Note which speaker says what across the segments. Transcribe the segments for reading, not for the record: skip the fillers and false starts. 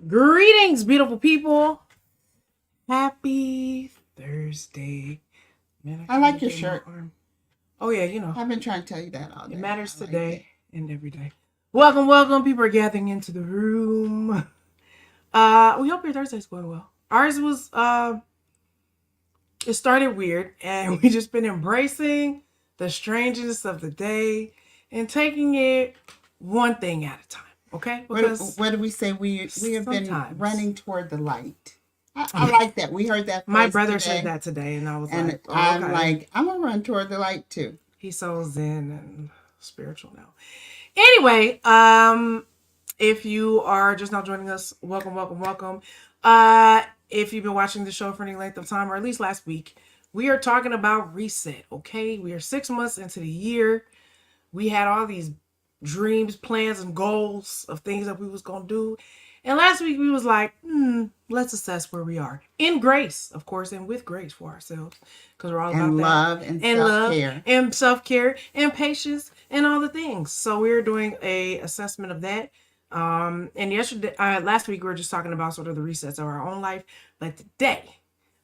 Speaker 1: Greetings, beautiful people. Happy Thursday. Man,
Speaker 2: I like your shirt.
Speaker 1: Oh, yeah, you know.
Speaker 2: I've been trying to tell you that all day.
Speaker 1: It matters today and every day. Welcome. People are gathering into the room. We hope your Thursday's going well. Ours was, it started weird, and we just been embracing the strangeness of the day and taking it one thing at a time. Okay?
Speaker 2: Because what do we say? We have been running toward the light. I like that. We heard that.
Speaker 1: My brother said that today, and I was like, oh,
Speaker 2: I'm
Speaker 1: okay.
Speaker 2: like, I'm gonna run toward the light too.
Speaker 1: He's so zen and spiritual now. Anyway, if you are just now joining us, welcome. If you've been watching the show for any length of time, or at least last week, we are talking about reset. Okay, we are 6 months into the year. We had all these dreams, plans, and goals of things that we was gonna do. And last week we was like, let's assess where we are. In grace, of course, and with grace for ourselves. Because we're all about
Speaker 2: love and self-care.
Speaker 1: Love and self-care and patience and all the things. So we're doing a assessment of that. And last week we were just talking about sort of the resets of our own life. But today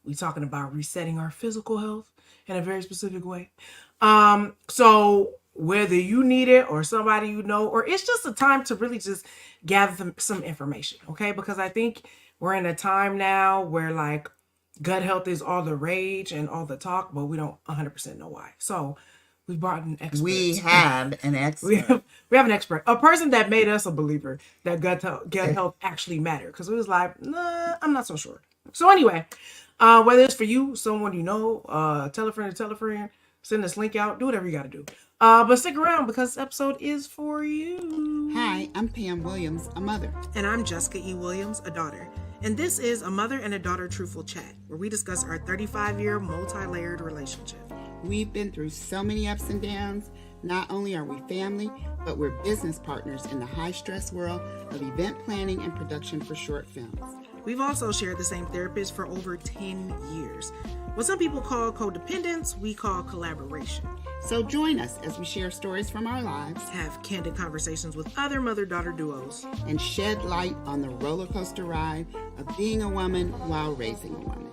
Speaker 1: we're talking about resetting our physical health in a very specific way. So whether you need it or somebody you know, or it's just a time to really just gather some information, okay? Because I think we're in a time now where like gut health is all the rage and all the talk, but we don't 100% know why. So we brought an expert.
Speaker 2: We have an expert.
Speaker 1: we have an expert, a person that made us a believer that gut health actually mattered. Because we was like, nah, I'm not so sure. So anyway, whether it's for you, someone you know, tell a friend, send this link out, do whatever you got to do. But stick around because this episode is for you.
Speaker 2: Hi, I'm Pam Williams, a mother.
Speaker 1: And I'm Jessica E. Williams, a daughter. And this is a mother and a daughter truthful chat, where we discuss our 35-year multi-layered relationship.
Speaker 2: We've been through so many ups and downs. Not only are we family, but we're business partners in the high-stress world of event planning and production for short films.
Speaker 1: We've also shared the same therapist for over 10 years. What some people call codependence, we call collaboration.
Speaker 2: So join us as we share stories from our lives,
Speaker 1: have candid conversations with other mother-daughter duos,
Speaker 2: and shed light on the roller coaster ride of being a woman while raising a woman.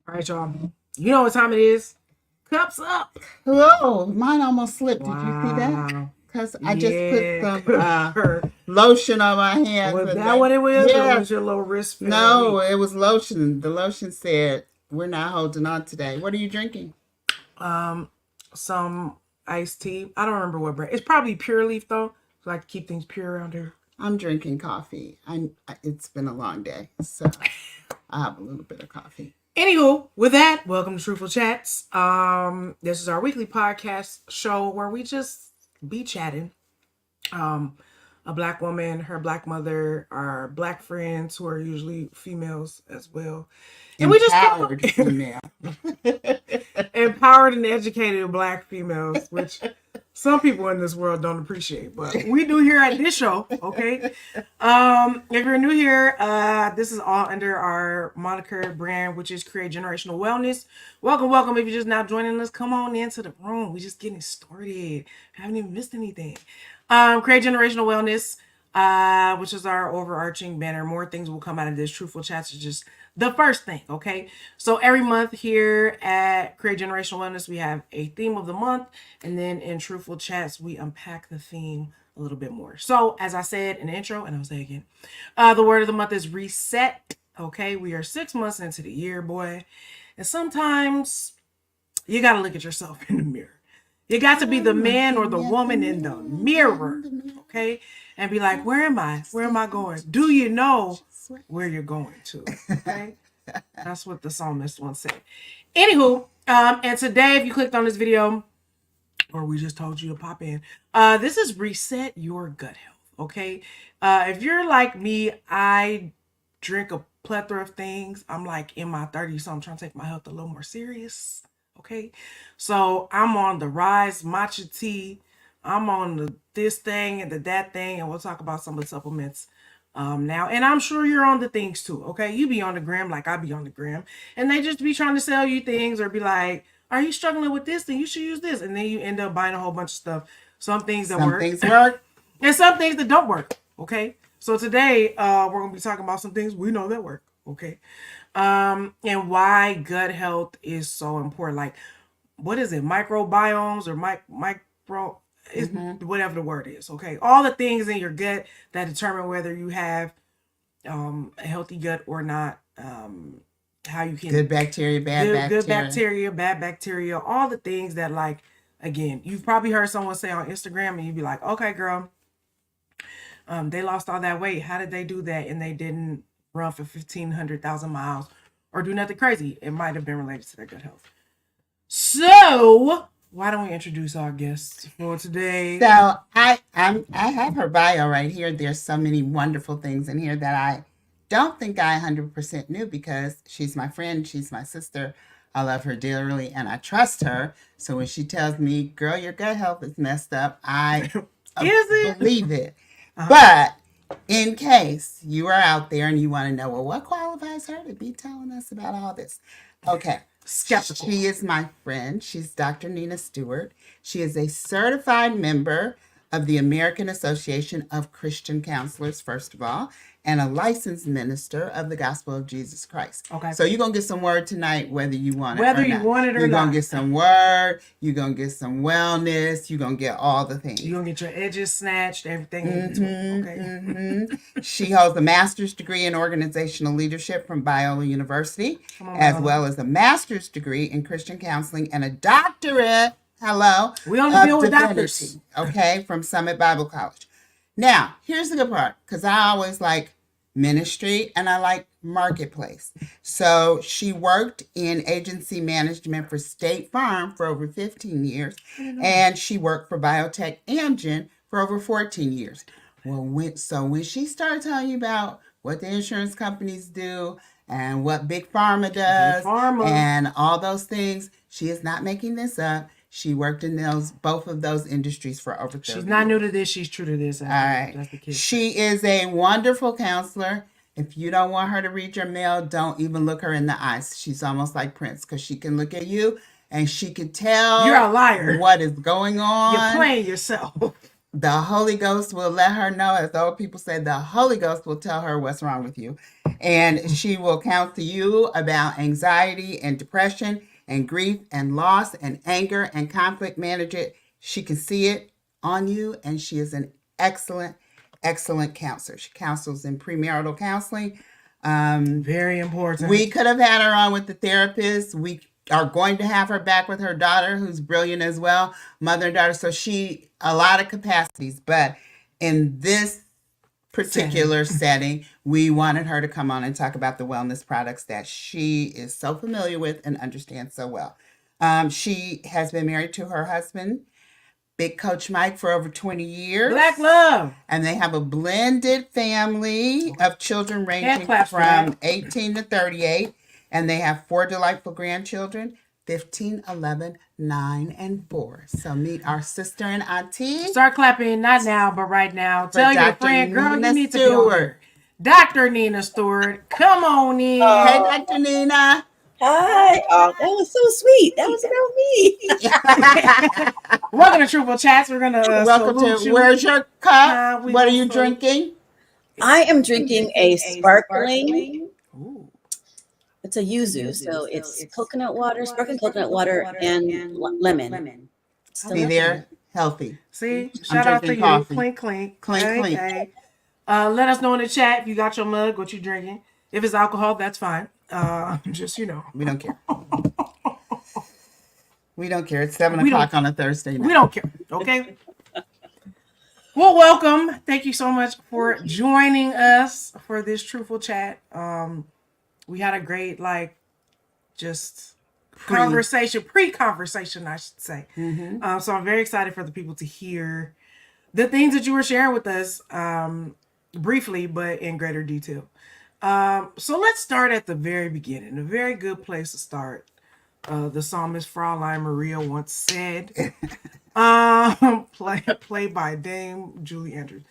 Speaker 1: All right, y'all. You know what time it is. Cups up.
Speaker 2: Whoa, mine almost slipped. Wow. Did you see that? Because I just put some lotion on my hands.
Speaker 1: Was that what it was?
Speaker 2: Yeah.
Speaker 1: Or was your little wrist?
Speaker 2: No, it was lotion. The lotion said, "We're not holding on today." What are you drinking?
Speaker 1: Some iced tea. I don't remember what brand. It's probably Pure Leaf though. So I like to keep things pure around here.
Speaker 2: I'm drinking coffee. It's been a long day, so I have a little bit of coffee.
Speaker 1: Anywho, with that, welcome to Truthful Chats. This is our weekly podcast show where we just be chatting. A black woman, her black mother, our black friends who are usually females as well. And we just empowered and educated black females, which some people in this world don't appreciate, but we do here at this show, okay? If you're new here, this is all under our moniker brand, which is Create Generational Wellness. Welcome. If you're just now joining us, come on into the room. We're just getting started. Haven't even missed anything. Create Generational Wellness, which is our overarching banner. More things will come out of this. Truthful Chats is just the first thing, okay? So every month here at Create Generational Wellness, we have a theme of the month. And then in Truthful Chats, we unpack the theme a little bit more. So as I said in the intro, and I'll say again, the word of the month is reset, okay? We are 6 months into the year, boy. And sometimes you got to look at yourself in the mirror. You got to be the man or the woman in the mirror, okay? And be like, where am I? Where am I going? Do you know where you're going to? Okay? That's what the psalmist once said. Anywho, and today, if you clicked on this video, or we just told you to pop in, this is Reset Your Gut Health, okay? If you're like me, I drink a plethora of things. I'm like in my 30s, so I'm trying to take my health a little more serious. Okay, so I'm on the rise matcha tea. I'm on the this thing and the that thing, and we'll talk about some of the supplements now. And I'm sure you're on the things too. Okay. You be on the gram like I be on the gram. And they just be trying to sell you things or be like, are you struggling with this? Then you should use this. And then you end up buying a whole bunch of stuff. Some things that work.
Speaker 2: Some things work.
Speaker 1: And some things that don't work. Okay. So today we're gonna be talking about some things we know that work. Okay. And why gut health is so important. Like, what is it? Microbiomes or micro is whatever the word is. Okay. All the things in your gut that determine whether you have a healthy gut or not. How you can
Speaker 2: Good bacteria,
Speaker 1: good bacteria, bad bacteria, all the things that, like, again, you've probably heard someone say on Instagram and you'd be like, okay, girl, they lost all that weight. How did they do that? And they didn't run for 1,500,000 miles or do nothing crazy. It might have been related to their gut health. So why don't we introduce our guests for today?
Speaker 2: So I have her bio right here. There's so many wonderful things in here that I don't think I 100% knew because she's my friend, she's my sister. I love her dearly and I trust her. So when she tells me, girl, your gut health is messed up, I believe it. But in case you are out there and you want to know, well, what qualifies her to be telling us about all this? Okay.
Speaker 1: Skeptical.
Speaker 2: She is my friend. She's Dr. Nina Stewart. She is a certified member of the American Association of Christian Counselors, first of all, and a licensed minister of the Gospel of Jesus Christ.
Speaker 1: Okay.
Speaker 2: So you're going to get some word tonight, whether you want it or not.
Speaker 1: Whether you want it or not.
Speaker 2: You're going to get some word. You're going to get some wellness. You're going to get all the things.
Speaker 1: You're going to get your edges snatched, everything in between. Okay.
Speaker 2: She holds a master's degree in organizational leadership from Biola University, well as a master's degree in Christian counseling and a doctorate,
Speaker 1: we only deal with doctors.
Speaker 2: Okay, from Summit Bible College. Now, here's the good part, because I always like ministry and I like marketplace. So she worked in agency management for State Farm for over 15 years, and she worked for biotech Amgen for over 14 years. Well, when she started telling you about what the insurance companies do and what Big Pharma does and all those things, she is not making this up. She worked in both of those industries for over 30 years.
Speaker 1: She's not new to this. She's true to this.
Speaker 2: All right.
Speaker 1: That's the kid.
Speaker 2: She is a wonderful counselor. If you don't want her to read your mail, don't even look her in the eyes. She's almost like Prince because she can look at you and she can tell
Speaker 1: you're a liar.
Speaker 2: What is going on.
Speaker 1: You're playing yourself.
Speaker 2: The Holy Ghost will let her know, as the old people say, the Holy Ghost will tell her what's wrong with you. And she will counsel you about anxiety and depression and grief and loss and anger and conflict, manage it. She can see it on you, and she is an excellent, excellent counselor. She counsels in premarital counseling.
Speaker 1: Very important.
Speaker 2: We could have had her on with the therapist. We are going to have her back with her daughter, who's brilliant as well, mother and daughter. So a lot of capacities. But in this particular setting, we wanted her to come on and talk about the wellness products that she is so familiar with and understands so well. She has been married to her husband, Big Coach Mike, for over 20 years.
Speaker 1: Black love.
Speaker 2: And they have a blended family of children ranging from 18 to 38. And they have 4 delightful grandchildren, 15, 11, 9, and 4. So meet our sister and auntie.
Speaker 1: Start clapping, not now, but right now. Tell your friend, girl, you need to be
Speaker 2: Stewart.
Speaker 1: over. Dr. Nina Stewart. Come on in.
Speaker 2: Hey, Dr. Nina.
Speaker 3: Hi. Oh, that was so sweet. That was about me.
Speaker 1: Welcome to Truthful Chats. We're going to
Speaker 2: welcome to you. Where's your cup? What are you drinking?
Speaker 3: I am drinking a sparkling. It's a yuzu, so it's coconut water, sparkling coconut water, and lemon.
Speaker 2: See, they're healthy.
Speaker 1: See, shout out to you.
Speaker 2: Coffee.
Speaker 1: Clink, clink.
Speaker 2: Clink, clink.
Speaker 1: Hey. Let us know in the chat if you got your mug, what you drinking. If it's alcohol, that's fine. Just,
Speaker 2: We don't care. We don't care. It's 7 o'clock on a Thursday night.
Speaker 1: We don't care. Okay. Well, welcome. Thank you so much for joining us for this Truthful Chat. We had a great, pre-conversation, I should say.
Speaker 2: Mm-hmm.
Speaker 1: So I'm very excited for the people to hear the things that you were sharing with us, briefly, but in greater detail. So let's start at the very beginning. A very good place to start. The psalmist Fraulein Maria once said, play by Dame Julie Andrews.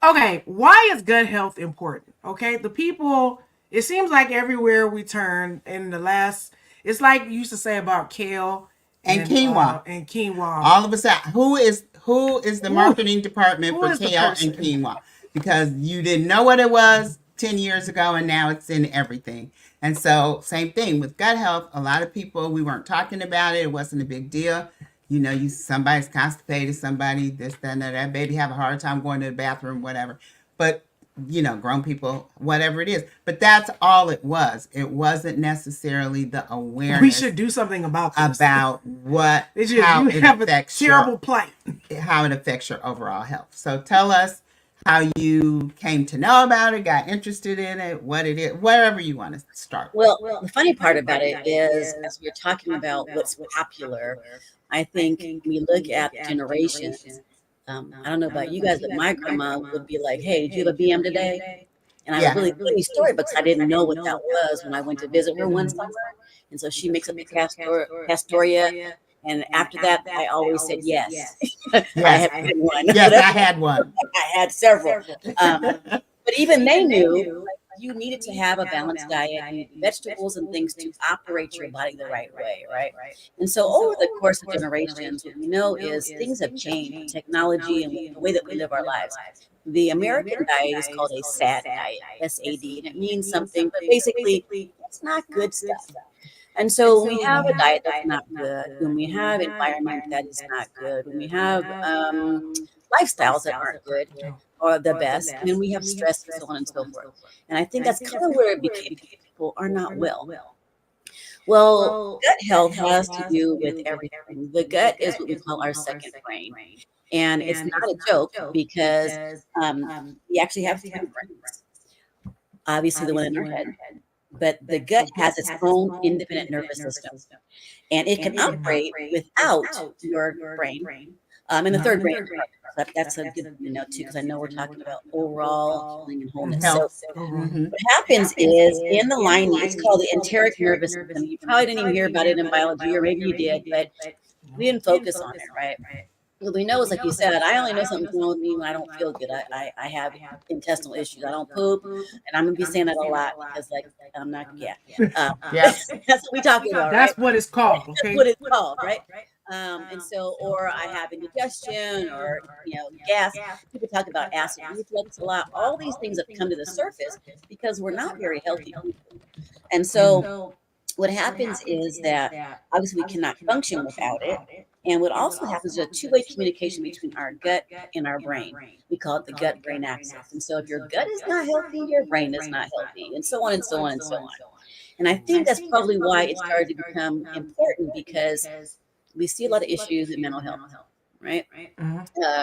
Speaker 1: Okay, why is gut health important? Okay, the people, it seems like everywhere we turn in the last, it's like you used to say about kale
Speaker 2: And quinoa.
Speaker 1: And quinoa.
Speaker 2: All of a sudden, who is the marketing department
Speaker 1: Who
Speaker 2: for
Speaker 1: is the
Speaker 2: kale
Speaker 1: person?
Speaker 2: and quinoa? Because you didn't know what it was 10 years ago, and now it's in everything. And so, same thing with gut health. A lot of people, we weren't talking about it. It wasn't a big deal. You know, somebody's constipated, somebody this, that, and that baby have a hard time going to the bathroom, whatever. But you know, grown people, whatever it is. But that's all it was. It wasn't necessarily the awareness.
Speaker 1: We should do something about this.
Speaker 2: About what,
Speaker 1: you
Speaker 2: how it
Speaker 1: have
Speaker 2: affects
Speaker 1: a terrible plight.
Speaker 2: How it affects your overall health. So tell us how you came to know about it, got interested in it, what it is, wherever you want to start.
Speaker 3: Well, the funny part about it is, as we're talking about what's popular, I think when we look at generations, I don't know about you guys, but my grandma would be like, "Hey, did you have a BM today?" And I was really funny story because I didn't know what that was when I went to visit her one summer. And so she makes up the Castoria. And after that, I always said yes.
Speaker 2: Yes.
Speaker 3: I had one.
Speaker 2: Yes, I had one.
Speaker 3: I had several. But even they knew you needed to have a balanced diet and vegetables and things to operate your body the right way, right? And so over the course of generations, what we know is things have changed, technology and the way that we live our lives. The American diet is called a SAD diet, SAD, and it means something, but basically it's not good stuff. And so when we have a diet that's not good, when we have environment that is not good, when we have lifestyles that aren't good or the best, and then we have stress and so on and so forth. And I think that's kind of where it became people are not well. Well, gut health has to do with everything. The gut is what we call our second brain. And it's not a joke because we actually have three brains. Obviously, the one in our head. But the gut has its own independent nervous system, and it can operate without your brain. And the third brain, that's a good note too, because I know we're talking about overall healing and wholeness. So what happens is in the lining, it's called the enteric nervous system. You probably didn't even hear about it in biology, or maybe you did, but we didn't focus on it, right? What we know is, like you said, I only know something's wrong with me when I don't feel good. I have intestinal issues. I don't poop, and I'm gonna be saying that a lot because, like, I'm not. That's what we talking about.
Speaker 1: That's what it's called. Okay,
Speaker 3: that's what it's called, right? And so, or I have indigestion, or gas. People talk about acid reflux a lot. All these things have come to the surface because we're not very healthy people, and so what happens is that obviously we cannot function without it. And what also happens is a two-way communication between our gut and our brain. We call it the gut-brain axis. And so if your gut is not healthy, your brain is not healthy, and so on and so on and so on. And I think that's probably why it started to become important, because we see a lot of issues in mental health, right?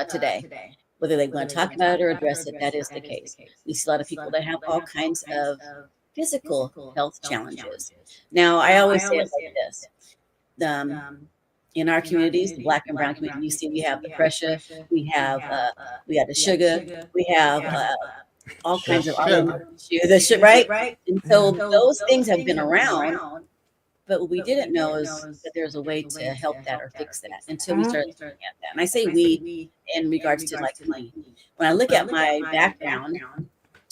Speaker 3: Today. Whether they want to talk about it or address it, that is the case. We see a lot of people that have all kinds of physical health challenges. Now, I always say it like this. In our communities, the Black and brown community, you see we have the pressure, we have the sugar, we have all kinds of issues, right? And so those things have been around, but what we didn't know is that there's a way to help that or fix that until we started looking at that. And I say we in regards to like me. When I look at my background,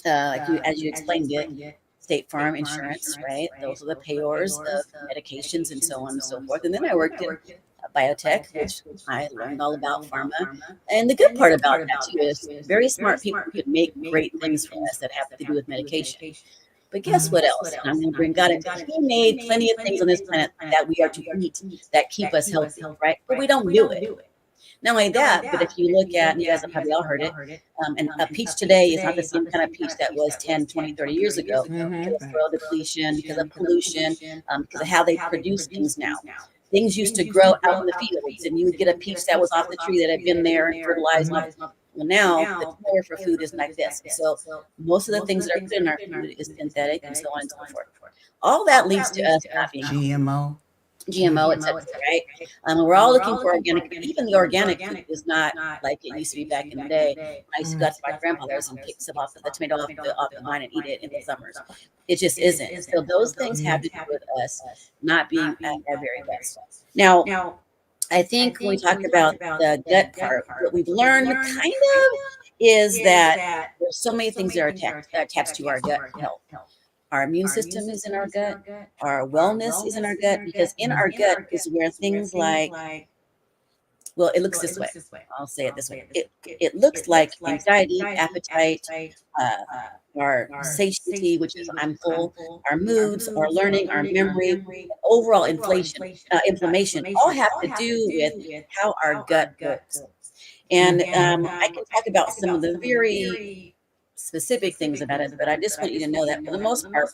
Speaker 3: as you explained it, State Farm Insurance, right? Those are the payors of medications and so on and so forth. And then I worked in biotech, which I learned all about pharma. And the good part about that too is very smart people could make great things for us that have to do with medication. But guess what else? And I'm going to bring God into it. He made plenty of things on this planet that we are to eat that keep us healthy, right? But we don't do it. Not only that, but if you look at, and you guys have probably all heard it, and a peach today is not the same kind of peach that was 10, 20, 30 years ago. Because of soil depletion, because of pollution, because of how they produce things now. Things used to grow out in the fields, and you would get a peach that was off the tree that had been there and fertilized. Well, now the floor for food is like this. So most of the things that are put in our food is synthetic and so on and so forth. All that leads to us not being GMO, etc. Right? We're all looking for organic. Even the organic food is not like it used to be back in the day. I used to go to my grandmother's and pick some off the tomato off the vine and eat it in the summers. It just isn't. So those things have to do with us not being at our very best. Now, I think when we talk about the gut part, what we've learned kind of is that there's so many things that are attached to our gut health. Our immune system is in our gut. Our wellness is in our gut, because in our gut is where things like, well, it looks this way. I'll say it this way. It looks like anxiety, appetite, uh, our satiety, which is I'm full, our moods, our learning, our memory, overall inflammation, all have to do with how our gut works. And I can talk about some of the very specific things about it, but I just want you to know that for the most part,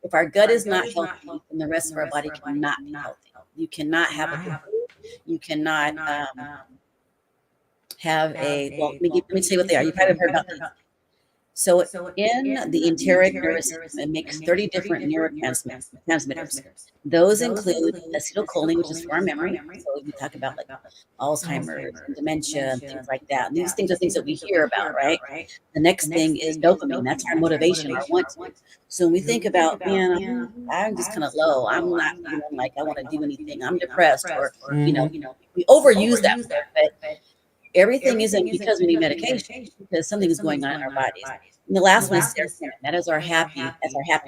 Speaker 3: if our gut is not healthy, then the rest of our body cannot be healthy. You cannot have a good mood. You cannot have a, well, let me tell you what they are. You probably have heard about these. So in the enteric nervous system, it makes 30 different neurotransmitters. Those include acetylcholine, which is for our memory. So we talk about like Alzheimer's and dementia and things like that. And these things are things that we hear about, right? The next thing is dopamine. That's our motivation, our want to. So when we think about, man, I'm just kind of low. I'm not feeling like I want to do anything. I'm depressed, or you know, we overuse that word, but everything isn't because we need medication, because something is going on in our bodies. And the last one is serotonin. That is our happy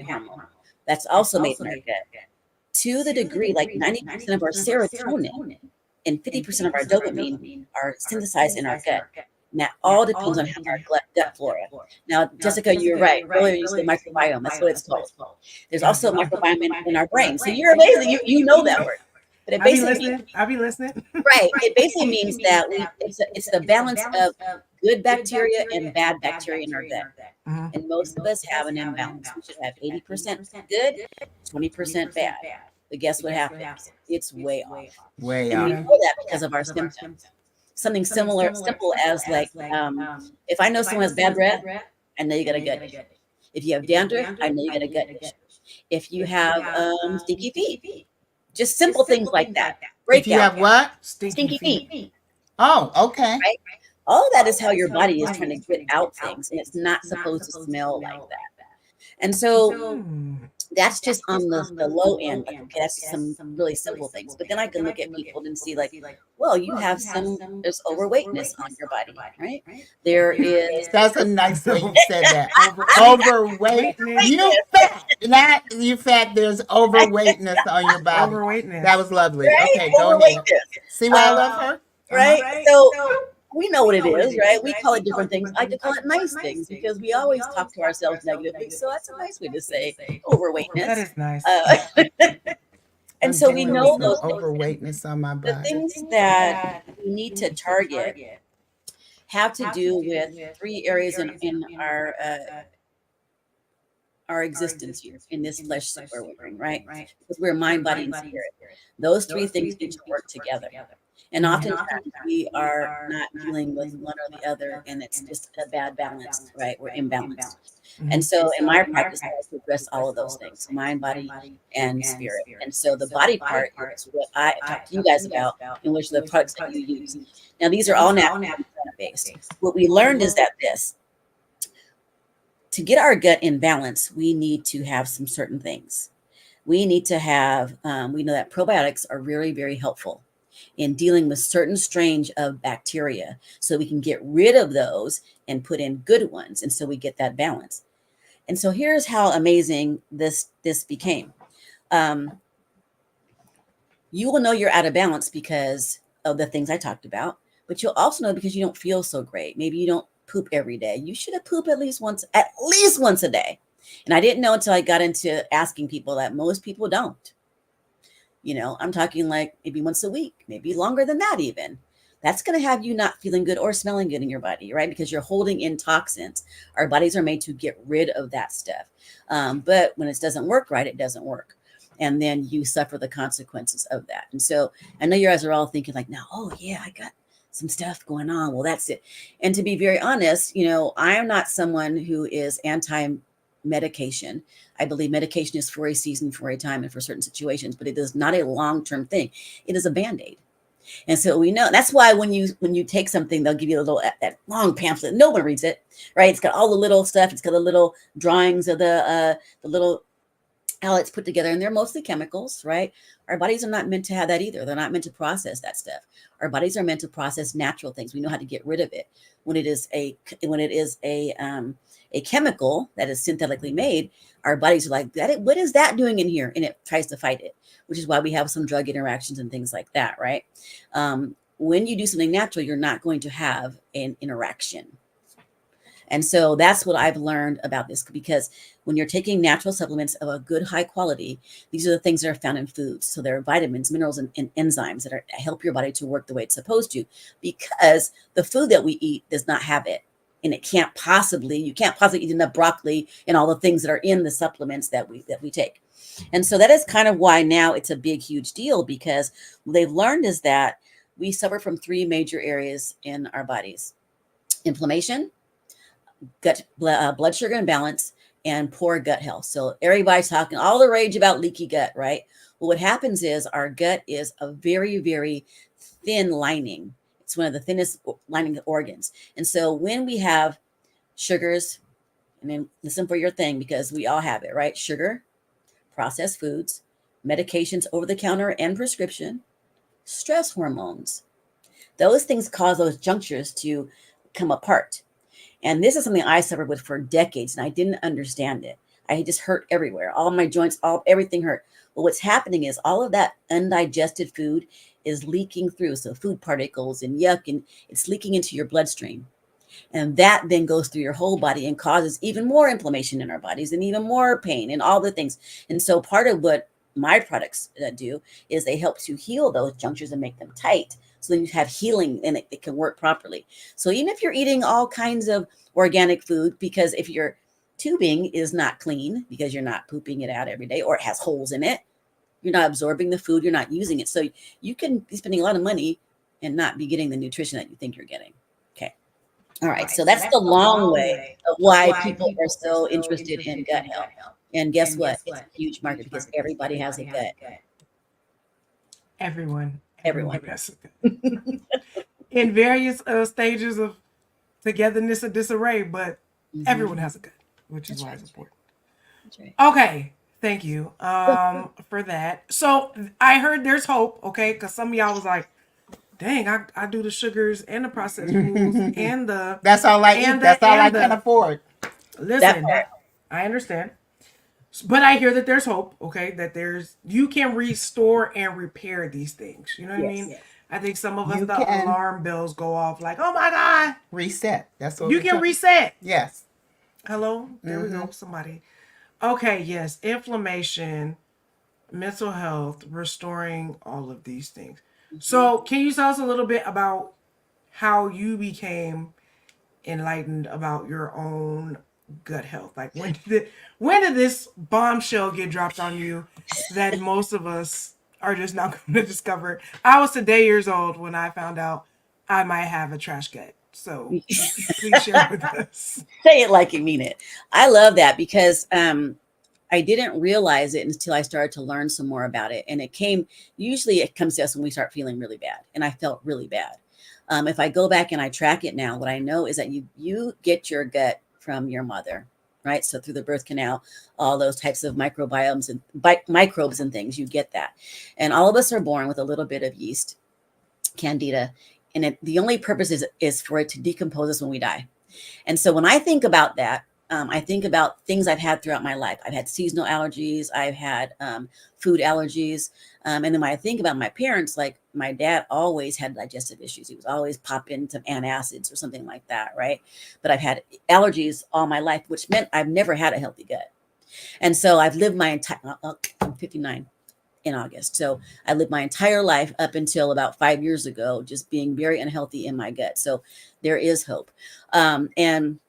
Speaker 3: hormone. That's also made in our gut. To the degree, like 90% of our serotonin and 50% of our dopamine are synthesized in our gut. And that all depends on our gut flora. Now, Jessica, you're right. Earlier you said microbiome. That's what it's called. There's also a microbiome in our brain. So you're amazing. You know that word. But it basically
Speaker 1: I'll be listening.
Speaker 3: Right. It basically means that it's the balance of good bacteria and bad bacteria in our gut. And most of us have an imbalance. We should have 80% good, 20% bad. But guess what happens? It's way off.
Speaker 2: Way
Speaker 3: And we
Speaker 2: off.
Speaker 3: know that because of our symptoms. Something simple as like, if I know someone has bad breath, I know you got a gut issue. If you have dandruff, I know you got a gut issue. If you have stinky feet, just simple things like that.
Speaker 2: If you have what?
Speaker 3: Stinky feet.
Speaker 2: Oh, okay.
Speaker 3: Right? All of that is how your body is trying to get out things, and it's not supposed to smell like that. And so that's just on the low end. Like, okay, that's some really simple things. But then I can look at people and see like, well, you have there's overweightness on your body, right? There is.
Speaker 2: That's a nice way you said that. Overweight. You fat. Not you fat. There's overweightness on your body.
Speaker 1: Overweightness.
Speaker 2: That was lovely.
Speaker 3: Right?
Speaker 2: Okay, go ahead. See why I love her?
Speaker 3: Right? So we know what it is, right? We call it different things. I like to call it nice things because we always talk to ourselves negatively. So that's a nice way to say overweightness.
Speaker 1: That is nice.
Speaker 3: And so we know those
Speaker 2: overweightness on my body.
Speaker 3: The things that we need to target have to do with three areas in our existence here in this flesh that we're wearing, right? Because we're mind, body, and spirit. Those three things need to work together. And oftentimes we are not dealing with one or the other, and it's just a bad balance, right? We're imbalanced. And so in my practice, I like to address all of those things, mind, body, and spirit. And so the body part is what I talk to you guys about, in which the products that you use. Now, these are all natural based. What we learned is that to get our gut in balance, we need to have some certain things. We need to have, we know that probiotics are very, very helpful in dealing with certain strains of bacteria, so we can get rid of those and put in good ones, and so we get that balance. And so here's how amazing this became. You will know you're out of balance because of the things I talked about, but you'll also know because you don't feel so great. Maybe you don't poop every day. You should have pooped at least once a day. And I didn't know until I got into asking people that most people don't. You know, I'm talking like maybe once a week, maybe longer than that even. That's going to have you not feeling good or smelling good in your body, right? Because you're holding in toxins. Our bodies are made to get rid of that stuff. But when it doesn't work right, it doesn't work. And then you suffer the consequences of that. And so I know you guys are all thinking like, now, oh yeah, I got some stuff going on. Well, that's it. And to be very honest, you know, I am not someone who is anti-medication. I believe medication is for a season, for a time, and for certain situations, but it is not a long-term thing. It is a Band-Aid. And so we know that's why when you take something, they'll give you a little that long pamphlet. No one reads it, right? It's got all the little stuff. It's got the little drawings of the little how it's put together, and they're mostly chemicals, right? Our bodies are not meant to have that either. They're not meant to process that stuff. Our bodies are meant to process natural things. We know how to get rid of it. When it is a chemical that is synthetically made, our bodies are like, that. What is that doing in here? And it tries to fight it, which is why we have some drug interactions and things like that, right? When you do something natural, you're not going to have an interaction. And so that's what I've learned about this, because when you're taking natural supplements of a good high quality, these are the things that are found in foods. So there are vitamins, minerals, and enzymes that help your body to work the way it's supposed to, because the food that we eat does not have it. And you can't possibly eat enough broccoli and all the things that are in the supplements that we take. And so that is kind of why now it's a big, huge deal, because what they've learned is that we suffer from 3 major areas in our bodies: inflammation, gut blood sugar imbalance, and poor gut health. So everybody's talking all the rage about leaky gut, right? Well, what happens is our gut is a very, very thin lining. It's one of the thinnest lining organs. And so when we have sugars, and then listen for your thing, because we all have it, right? Sugar, processed foods, medications over the counter and prescription, stress hormones. Those things cause those junctures to come apart. And this is something I suffered with for decades, and I didn't understand it. I just hurt everywhere. All my joints, everything hurt. But what's happening is all of that undigested food is leaking through. So food particles and yuck, and it's leaking into your bloodstream. And that then goes through your whole body and causes even more inflammation in our bodies and even more pain and all the things. And so part of what my products do is they help to heal those junctures and make them tight. So then you have healing and it can work properly. So even if you're eating all kinds of organic food, because if your tubing is not clean because you're not pooping it out every day, or it has holes in it, you're not absorbing the food, you're not using it. So you can be spending a lot of money and not be getting the nutrition that you think you're getting. Okay. All right. So that's the long way of why people are so interested in gut health. And guess what? It's a huge market because everybody has a gut.
Speaker 1: Everyone
Speaker 3: Everyone.
Speaker 1: has a gut. In various stages of togetherness or disarray, but everyone has a gut, which is why it's important.
Speaker 3: That's right.
Speaker 1: Okay. Thank you for that. So I heard there's hope, okay? Because some of y'all was like, dang, I do the sugars and the processed foods and the...
Speaker 2: That's all I eat. That's all I can afford.
Speaker 1: Listen, I understand. But I hear that there's hope, okay? That you can restore and repair these things. You know what I mean? Yes. I think some of us, alarm bells go off like, oh my God.
Speaker 2: Reset. That's what
Speaker 1: you can reset.
Speaker 2: Yes.
Speaker 1: Hello? There we go. Somebody. Okay, yes. Inflammation, mental health, restoring all of these things. So can you tell us a little bit about how you became enlightened about your own gut health? Like when did this bombshell get dropped on you that most of us are just not going to discover? I was today years old when I found out I might have a trash gut. So please share with us.
Speaker 3: Say it like you mean it. I love that because I didn't realize it until I started to learn some more about it. And usually it comes to us when we start feeling really bad. And I felt really bad. If I go back and I track it now, what I know is that you get your gut from your mother, right? So through the birth canal, all those types of microbiomes and microbes and things, you get that. And all of us are born with a little bit of yeast, candida. And the only purpose is for it to decompose us when we die. And so when I think about that, I think about things I've had throughout my life. I've had seasonal allergies. I've had food allergies. And then when I think about my parents, like my dad always had digestive issues. He was always popping to antacids or something like that, right? But I've had allergies all my life, which meant I've never had a healthy gut. And so I've lived my entire, I'm 59 in August. So I lived my entire life up until about 5 years ago, just being very unhealthy in my gut. So there is hope. And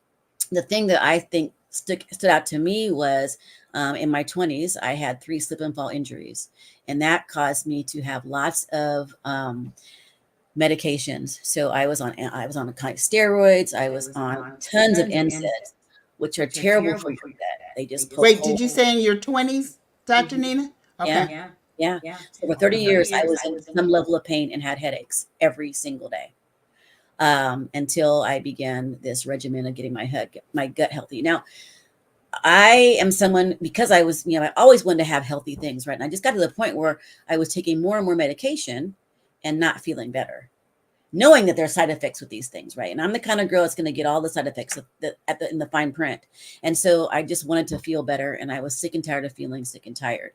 Speaker 3: the thing that I think stood out to me was in my 20s, I had 3 slip and fall injuries. And that caused me to have lots of medications. So I was on a kind of steroids. I was on tons of NSAIDs, which are terrible for your gut. They just
Speaker 2: wait. Did you say in your 20s, Dr. Nina?
Speaker 3: Okay. Yeah. So for 30 years, I was in some level of pain and had headaches every single day. Until I began this regimen of getting my gut healthy. Now, I am someone, because I was, I always wanted to have healthy things, right? And I just got to the point where I was taking more and more medication and not feeling better, knowing that there are side effects with these things, right? And I'm the kind of girl that's going to get all the side effects in the fine print. And so I just wanted to feel better, and I was sick and tired of feeling sick and tired.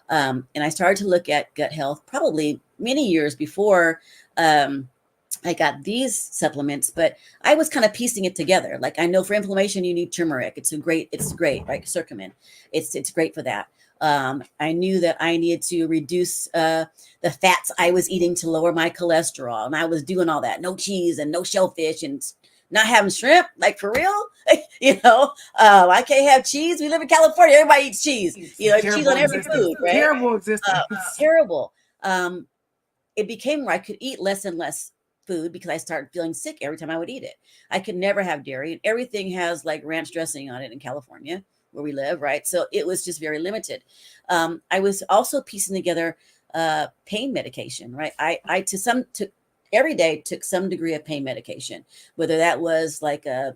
Speaker 3: And I started to look at gut health probably many years before I got these supplements, but I was kind of piecing it together. Like, I know for inflammation, you need turmeric. It's great, right? Curcumin. It's great for that. I knew that I needed to reduce the fats I was eating to lower my cholesterol. And I was doing all that. No cheese and no shellfish and not having shrimp, like, for real. I can't have cheese. We live in California. Everybody eats cheese. Cheese on every food, right?
Speaker 1: Terrible existence.
Speaker 3: Terrible. It became where I could eat less and less food because I started feeling sick every time I would eat it. I could never have dairy, and everything has like ranch dressing on it in California where we live, right? So it was just very limited. I was also piecing together pain medication, right? I every day took some degree of pain medication, whether that was like an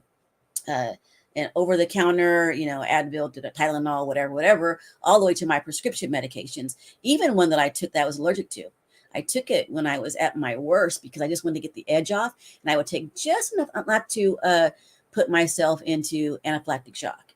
Speaker 3: over-the-counter, Advil, Tylenol, whatever, all the way to my prescription medications, even one that I took that I was allergic to. I took it when I was at my worst because I just wanted to get the edge off, and I would take just enough not to put myself into anaphylactic shock.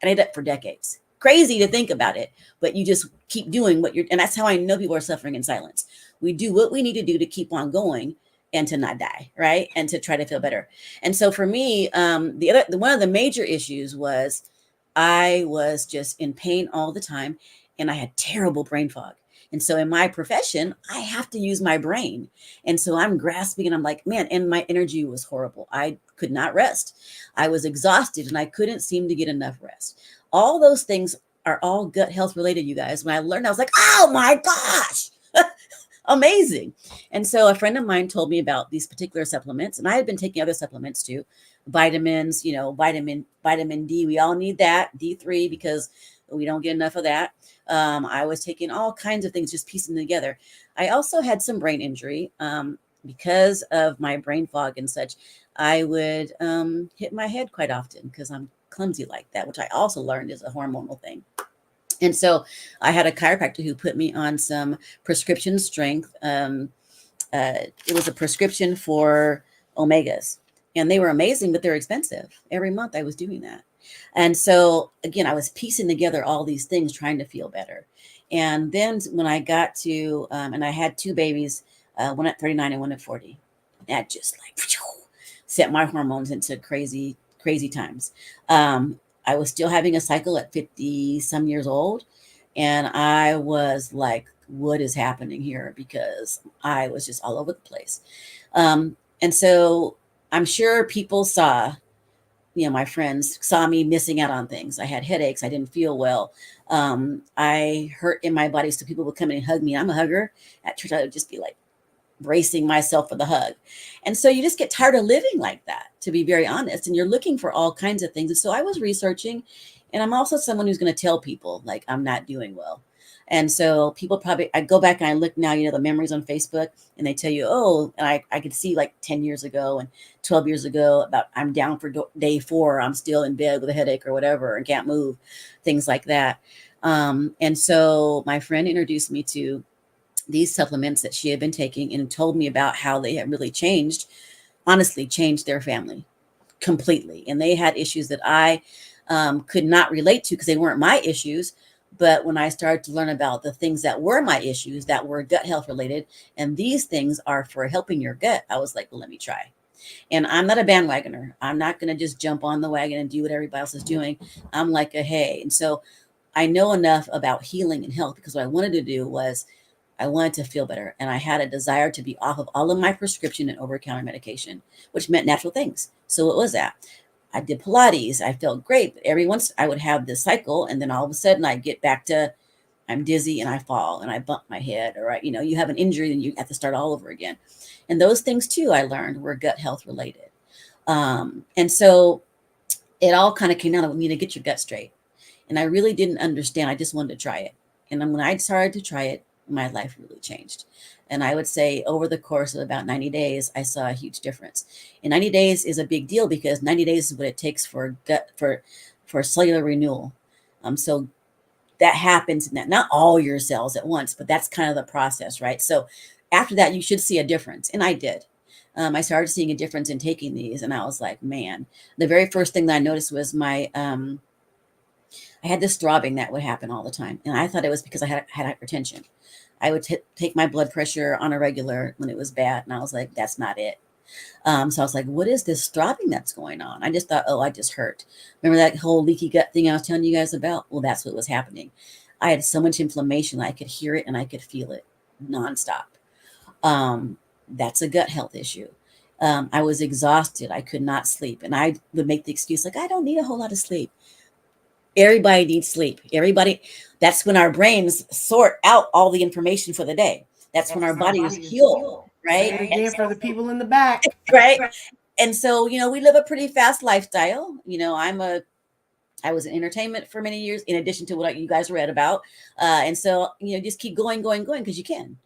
Speaker 3: And I did that for decades. Crazy to think about it, but you just keep doing and that's how I know people are suffering in silence. We do what we need to do to keep on going and to not die, right? And to try to feel better. And so for me, one of the major issues was I was just in pain all the time, and I had terrible brain fog. And so in my profession, I have to use my brain. And so I'm grasping, and I'm like, man, and my energy was horrible. I could not rest. I was exhausted, and I couldn't seem to get enough rest. All those things are all gut health related, you guys. When I learned, I was like, oh my gosh, amazing. And so a friend of mine told me about these particular supplements, and I had been taking other supplements too, vitamins, vitamin D. We all need that, D3, because we don't get enough of that. I was taking all kinds of things, just piecing them together. I also had some brain injury because of my brain fog and such. I would hit my head quite often because I'm clumsy like that, which I also learned is a hormonal thing. And so I had a chiropractor who put me on some prescription strength. It was a prescription for omegas, and they were amazing, but they're expensive. Every month I was doing that. And so, again, I was piecing together all these things, trying to feel better. And then when I got to, and I had two babies, one at 39 and one at 40, that just like set my hormones into crazy, crazy times. I was still having a cycle at 50 some years old. And I was like, what is happening here? Because I was just all over the place. And so I'm sure people saw, my friends saw me missing out on things. I had headaches. I didn't feel well. I hurt in my body. So people would come in and hug me. I'm a hugger. At church, I would just be like bracing myself for the hug. And so you just get tired of living like that, to be very honest. And you're looking for all kinds of things. And so I was researching, and I'm also someone who's going to tell people like I'm not doing well. And so people I go back and I look now, the memories on Facebook, and they tell you, and I could see like 10 years ago and 12 years ago about I'm down for day 4. I'm still in bed with a headache or whatever and can't move, things like that. And so my friend introduced me to these supplements that she had been taking and told me about how they had really honestly changed their family completely. And they had issues that I could not relate to because they weren't my issues. But when I started to learn about the things that were my issues that were gut health related, and these things are for helping your gut, I was like, well, let me try. And I'm not a bandwagoner. I'm not going to just jump on the wagon and do what everybody else is doing. I'm like a hey. And so I know enough about healing and health because what I wanted to do was I wanted to feel better. And I had a desire to be off of all of my prescription and over-the-counter medication, which meant natural things. So what was that? I did Pilates. I felt great. But every once I would have this cycle, and then all of a sudden I get back to I'm dizzy and I fall and I bump my head, or you have an injury and you have to start all over again. And those things too, I learned were gut health related. And so it all kind of came down to me to get your gut straight. And I really didn't understand. I just wanted to try it. And then when I started to try it, my life really changed. And I would say over the course of about 90 days, I saw a huge difference. And 90 days is a big deal because 90 days is what it takes for for cellular renewal. So that happens in that, not all your cells at once, but that's kind of the process, right? So after that, you should see a difference. And I did. I started seeing a difference in taking these, and I was like, man, the very first thing that I noticed was my, I had this throbbing that would happen all the time. And I thought it was because I had hypertension. I would take my blood pressure on a regular when it was bad. And I was like, that's not it. So I was like, what is this throbbing that's going on? I just thought, oh, I just hurt. Remember that whole leaky gut thing I was telling you guys about? Well, that's what was happening. I had so much inflammation. I could hear it and I could feel it nonstop. That's a gut health issue. I was exhausted. I could not sleep. And I would make the excuse, like, I don't need a whole lot of sleep. Everybody needs sleep. Everybody. That's when our brains sort out all the information for the day. That's when our bodies heal, right?
Speaker 1: And again, for the people in the back.
Speaker 3: Right. And so, we live a pretty fast lifestyle. I was in entertainment for many years, in addition to what you guys read about. And so, just keep going, because you can,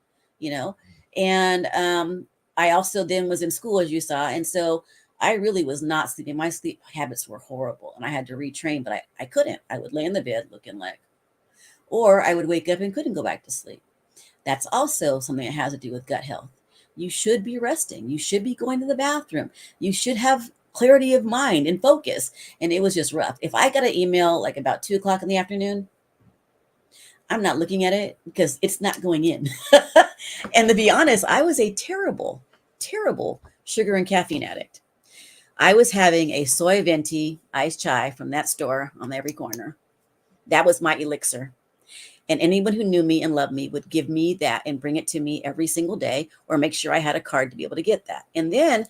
Speaker 3: and I also then was in school, as you saw. And so I really was not sleeping. My sleep habits were horrible and I had to retrain, but I couldn't. I would lay in the bed looking like, or I would wake up and couldn't go back to sleep. That's also something that has to do with gut health. You should be resting. You should be going to the bathroom. You should have clarity of mind and focus. And it was just rough. If I got an email like about 2:00 in the afternoon, I'm not looking at it because it's not going in. And to be honest, I was a terrible, terrible sugar and caffeine addict. I was having a soy venti iced chai from that store on every corner. That was my elixir. And anyone who knew me and loved me would give me that and bring it to me every single day, or make sure I had a card to be able to get that. And then,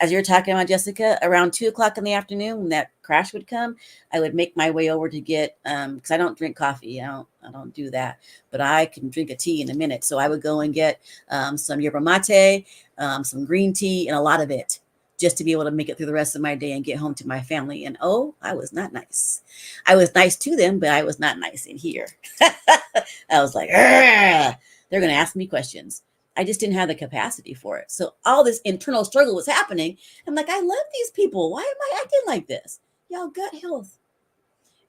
Speaker 3: as you were talking about, Jessica, around 2:00 in the afternoon, when that crash would come, I would make my way over to get, because I don't drink coffee. I don't do that, but I can drink a tea in a minute. So I would go and get some yerba mate, some green tea, and a lot of it, just to be able to make it through the rest of my day and get home to my family. And oh, I was not nice. I was nice to them, but I was not nice in here. I was like, they're going to ask me questions. I just didn't have the capacity for it. So all this internal struggle was happening. I'm like, I love these people. Why am I acting like this? Y'all, gut health.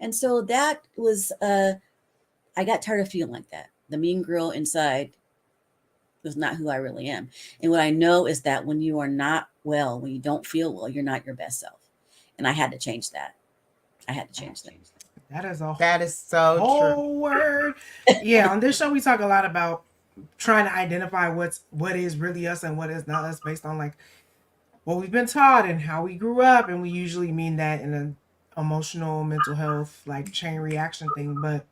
Speaker 3: And so that was, I got tired of feeling like that. The mean girl inside was not who I really am. And what I know is that when you are not well, when you don't feel well, you're not your best self. And I had to change that. I had to change that.
Speaker 1: That is
Speaker 2: so
Speaker 1: whole
Speaker 2: true.
Speaker 1: word. Yeah, on this show we talk a lot about trying to identify what is really us and what is not us based on like what we've been taught and how we grew up, and we usually mean that in an emotional, mental health, like chain reaction thing. But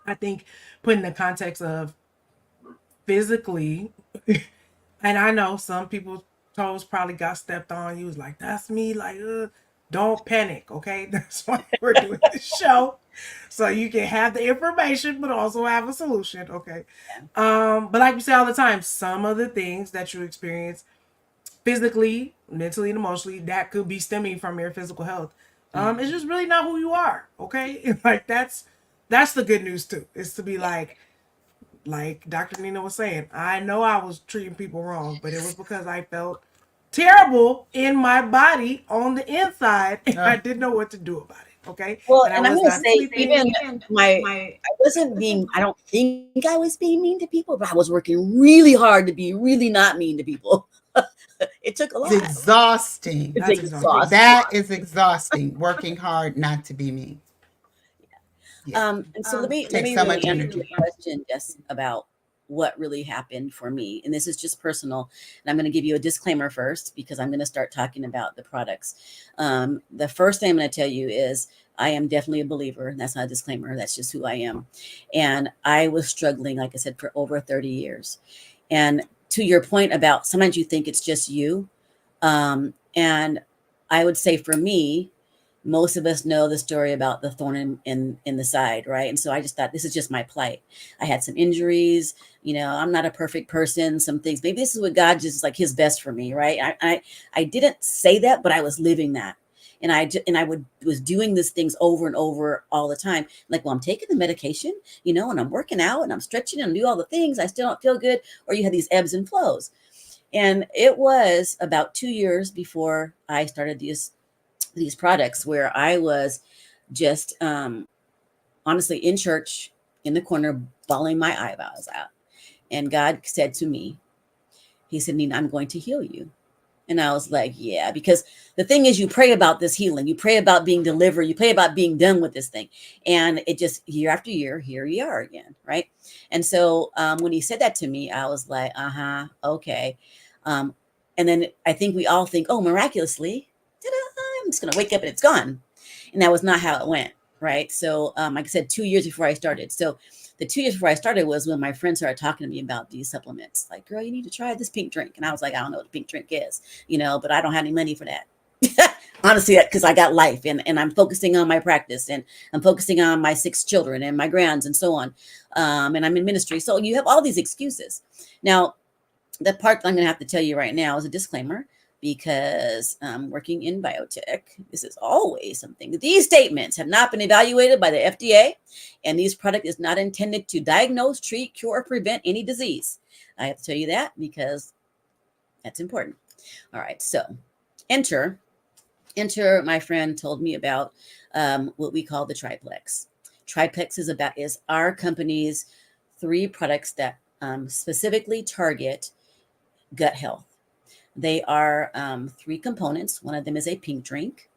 Speaker 1: I think put in the context of physically, and I know some people's toes probably got stepped on. You was like, that's me, like, don't panic, okay? That's why we're doing this show. So you can have the information, but also have a solution, okay? But like we say all the time, some of the things that you experience physically, mentally, and emotionally, that could be stemming from your physical health. It's just really not who you are, okay? Like that's the good news too. Is to be like Dr. Nina was saying, I know I was treating people wrong, but it was because I felt terrible in my body on the inside, and I didn't know what to do about it. Okay.
Speaker 3: Well,
Speaker 1: and
Speaker 3: I'm going to say, even I wasn't being, I don't think I was being mean to people, but I was working really hard to be really not mean to people. It took a lot.
Speaker 2: It's exhausting.
Speaker 3: It's exhausting.
Speaker 2: That is exhausting. Working hard not to be mean.
Speaker 3: Yeah. And so let me
Speaker 2: so
Speaker 3: really
Speaker 2: much
Speaker 3: answer
Speaker 2: energy.
Speaker 3: the question, Jess, about what really happened for me. And this is just personal. And I'm going to give you a disclaimer first, because I'm going to start talking about the products. The first thing I'm going to tell you is I am definitely a believer. And that's not a disclaimer. That's just who I am. And I was struggling, like I said, for over 30 years. And to your point about sometimes you think it's just you. And I would say for me, most of us know the story about the thorn in the side, right? And so I just thought, this is just my plight. I had some injuries. I'm not a perfect person. Some things, maybe this is what God just like his best for me, right? I didn't say that, but I was living that. And I was doing these things over and over all the time. Like, well, I'm taking the medication, and I'm working out and I'm stretching and do all the things. I still don't feel good. Or you have these ebbs and flows. And it was about 2 years before I started these products where I was just honestly in church in the corner, bawling my eyeballs out. And God said to me, he said, Nina, I'm going to heal you. And I was like, yeah, because the thing is, you pray about this healing, you pray about being delivered, you pray about being done with this thing. And it just year after year, here you are again. Right. And so when he said that to me, I was like, okay. And then I think we all think, oh, miraculously, I'm just going to wake up and it's gone. And that was not how it went. Right. So like I said, 2 years before I started. So the 2 years before I started was when my friends started talking to me about these supplements. Like, girl, you need to try this pink drink. And I was like, I don't know what a pink drink is, but I don't have any money for that. Honestly, because I got life and I'm focusing on my practice and I'm focusing on my 6 children and my grands and so on. And I'm in ministry. So you have all these excuses. Now, the part that I'm going to have to tell you right now is a disclaimer, because working in biotech, this is always something. These statements have not been evaluated by the FDA, and these product is not intended to diagnose, treat, cure, or prevent any disease. I have to tell you that because that's important. All right, so enter, my friend told me about what we call the triplex. Triplex is our company's 3 products that specifically target gut health. They are 3 components. One of them is a pink drink.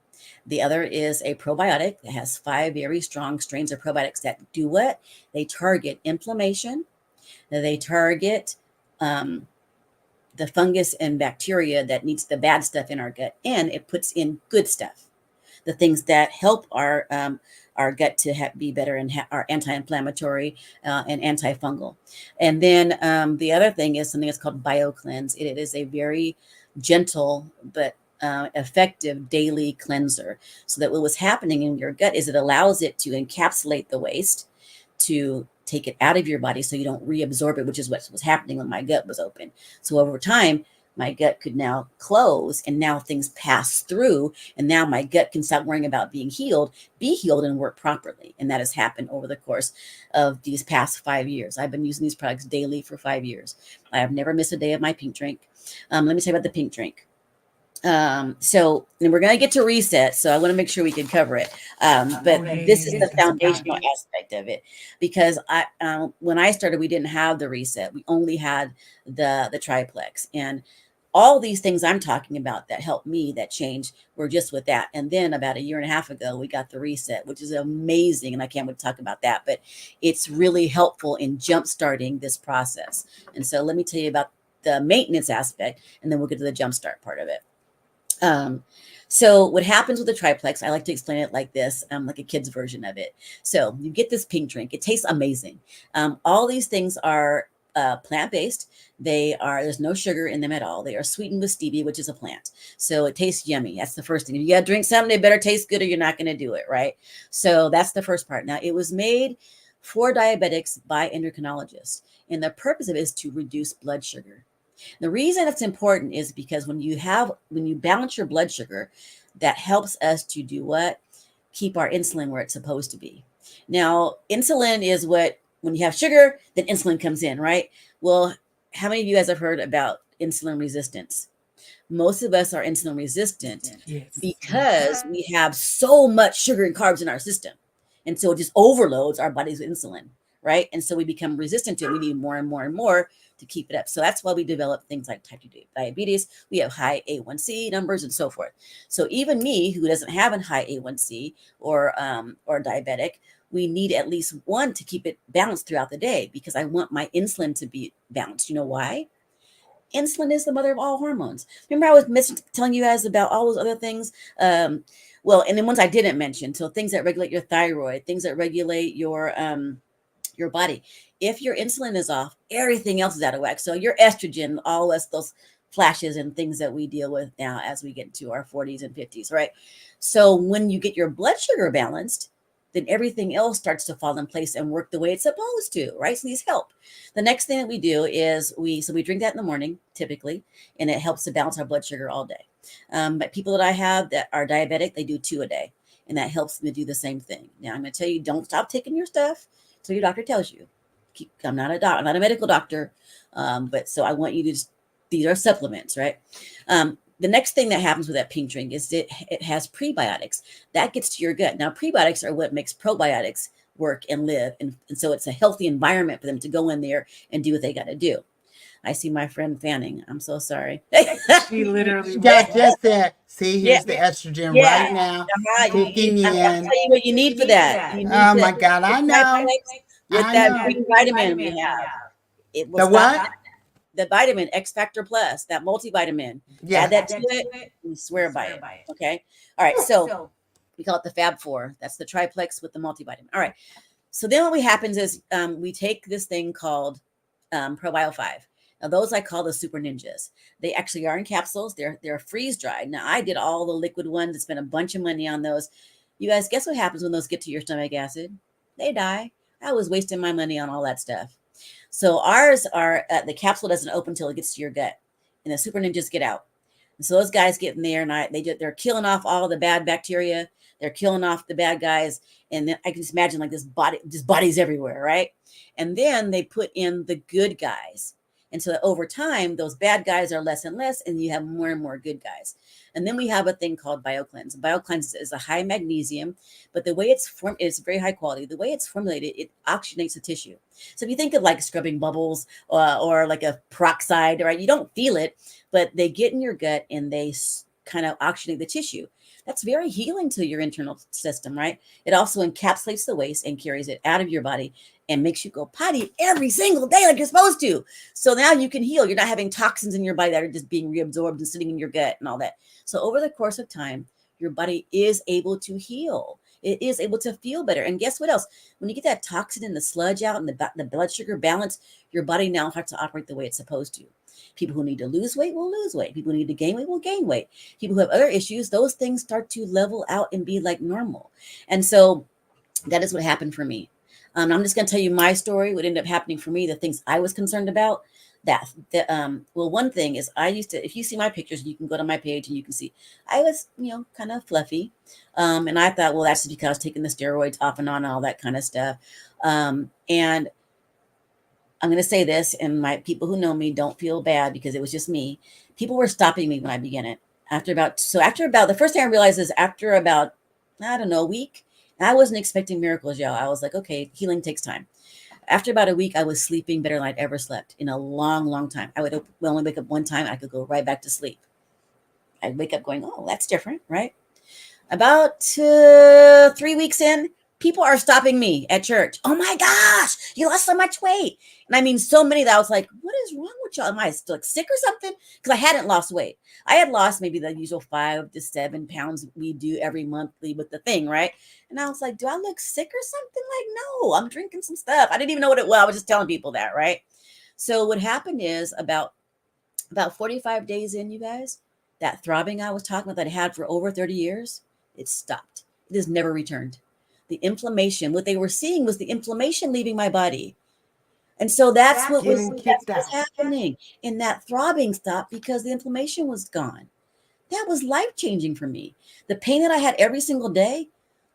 Speaker 3: The other is a probiotic that has 5 very strong strains of probiotics that do what? They target inflammation. They target the fungus and bacteria that needs the bad stuff in our gut, and it puts in good stuff, the things that help our gut to be better and are anti-inflammatory and antifungal. And then the other thing is something that's called BioCleanse. It is a very gentle but effective daily cleanser, so that what was happening in your gut is it allows it to encapsulate the waste, to take it out of your body so you don't reabsorb it, which is what was happening when my gut was open. So over time, my gut could now close, and now things pass through, and now my gut can stop worrying about being healed, be healed, and work properly. And that has happened over the course of these past 5 years. I've been using these products daily for 5 years. I have never missed a day of my pink drink. Let me tell you about the pink drink. So and we're going to get to reset, so I want to make sure we can cover it. But this is the foundational aspect of it, because when I started, we didn't have the reset. We only had the triplex, and all these things I'm talking about that helped me, that changed, were just with that. And then about a year and a half ago, we got the reset, which is amazing. And I can't wait to talk about that, but it's really helpful in jumpstarting this process. And so let me tell you about the maintenance aspect, and then we'll get to the jumpstart part of it. So what happens with the triplex, I like to explain it like this, like a kid's version of it. So you get this pink drink. It tastes amazing. All these things are plant-based. There's no sugar in them at all. They are sweetened with stevia, which is a plant. So it tastes yummy. That's the first thing. If you got to drink something, it better taste good or you're not going to do it, right? So that's the first part. Now, it was made for diabetics by endocrinologists, and the purpose of it is to reduce blood sugar. The reason it's important is because when you balance your blood sugar, that helps us to do what? Keep our insulin where it's supposed to be. Now, insulin is when you have sugar, then insulin comes in, right? Well, how many of you guys have heard about insulin resistance? Most of us are insulin resistant because we have so much sugar and carbs in our system. And so it just overloads our bodies with insulin, right? And so we become resistant to it. We need more and more and more to keep it up. So that's why we develop things like type 2 diabetes. We have high A1C numbers and so forth. So even me, who doesn't have a high A1C or diabetic, we need at least one to keep it balanced throughout the day, because I want my insulin to be balanced. You know why? Insulin is the mother of all hormones. Remember I was telling you guys about all those other things? Well, and then ones I didn't mention. So things that regulate your thyroid, things that regulate your body. If your insulin is off, everything else is out of whack. So your estrogen, all those flashes and things that we deal with now as we get into our 40s and 50s, right? So when you get your blood sugar balanced, then everything else starts to fall in place and work the way it's supposed to, right? So these help. The next thing that we do is we drink that in the morning, typically, and it helps to balance our blood sugar all day. But people that I have that are diabetic, they do 2 a day, and that helps them to do the same thing. Now, I'm going to tell you, don't stop taking your stuff till your doctor tells you. I'm not a medical doctor, but so I want you to these are supplements, right? the next thing that happens with that pink drink is it has prebiotics that gets to your gut. Now, prebiotics are what makes probiotics work and live. And so it's a healthy environment for them to go in there and do what they got to do. I see my friend fanning. I'm so sorry.
Speaker 1: She literally
Speaker 2: That just said, see,
Speaker 3: Yeah,
Speaker 2: here's the estrogen
Speaker 3: yeah.
Speaker 2: right now
Speaker 3: You,
Speaker 2: kicking
Speaker 3: I'll
Speaker 2: in.
Speaker 3: tell you what you need for that. You need
Speaker 2: Oh
Speaker 3: to
Speaker 2: my God, I know.
Speaker 3: with
Speaker 2: I
Speaker 3: that
Speaker 2: know.
Speaker 3: green vitamin we have. It will
Speaker 2: The
Speaker 3: stop
Speaker 2: what?
Speaker 3: the vitamin X Factor Plus, that multivitamin.
Speaker 2: Yeah.
Speaker 3: Add that to it. We swear by it. Okay. All right. So we call it the Fab Four. That's the triplex with the multivitamin. All right. So then what happens is we take this thing called ProBio 5. Now those I call the super ninjas. They actually are in capsules. They're freeze dried. Now I did all the liquid ones and spent a bunch of money on those. You guys, guess what happens when those get to your stomach acid? They die. I was wasting my money on all that stuff. So ours are the capsule doesn't open until it gets to your gut, and the super ninjas get out. And so those guys get in there, and they're killing off all the bad bacteria. They're killing off the bad guys, and then I can just imagine like just bodies everywhere, right? And then they put in the good guys, and so over time, those bad guys are less and less, and you have more and more good guys. And then we have a thing called BioCleanse. BioCleanse is a high magnesium, but the way it's very high quality. The way it's formulated, it oxygenates the tissue. So if you think of like scrubbing bubbles or like a peroxide, right? You don't feel it, but they get in your gut and they kind of oxygenate the tissue. That's very healing to your internal system, right? It also encapsulates the waste and carries it out of your body and makes you go potty every single day like you're supposed to. So now you can heal. You're not having toxins in your body that are just being reabsorbed and sitting in your gut and all that. So over the course of time, your body is able to heal. It is able to feel better. And guess what else? When you get that toxin and the sludge out and the blood sugar balance, your body now starts to operate the way it's supposed to. People who need to lose weight will lose weight. People who need to gain weight will gain weight. People who have other issues, those things start to level out and be like normal. And so that is what happened for me. I'm just going to tell you my story, what ended up happening for me, the things I was concerned about. Well, one thing is I used to, if you see my pictures, you can go to my page and you can see I was, kind of fluffy. And I thought, well, that's just because I was taking the steroids off and on and all that kind of stuff. And I'm going to say this, and my people who know me don't feel bad because it was just me. People were stopping me when I began it. After about the first thing I realized is after about, I don't know, a week, I wasn't expecting miracles, y'all. I was like, okay, healing takes time. After about a week, I was sleeping better than I'd ever slept in a long, long time. I would only wake up one time. I could go right back to sleep. I'd wake up going, oh, that's different, right? About 3 weeks in, people are stopping me at church. Oh my gosh, you lost so much weight. And I mean, so many that I was like, what is wrong with y'all? Am I still like sick or something? Because I hadn't lost weight. I had lost maybe the usual 5 to 7 pounds we do every monthly with the thing, right? And I was like, do I look sick or something? Like, no, I'm drinking some stuff. I didn't even know what it was. I was just telling people that, right? So what happened is about 45 days in, you guys, that throbbing I was talking about that I had for over 30 years, it stopped. It has never returned. The inflammation, what they were seeing was the inflammation leaving my body. And so that's what was happening. And that throbbing stopped because the inflammation was gone. That was life-changing for me. The pain that I had every single day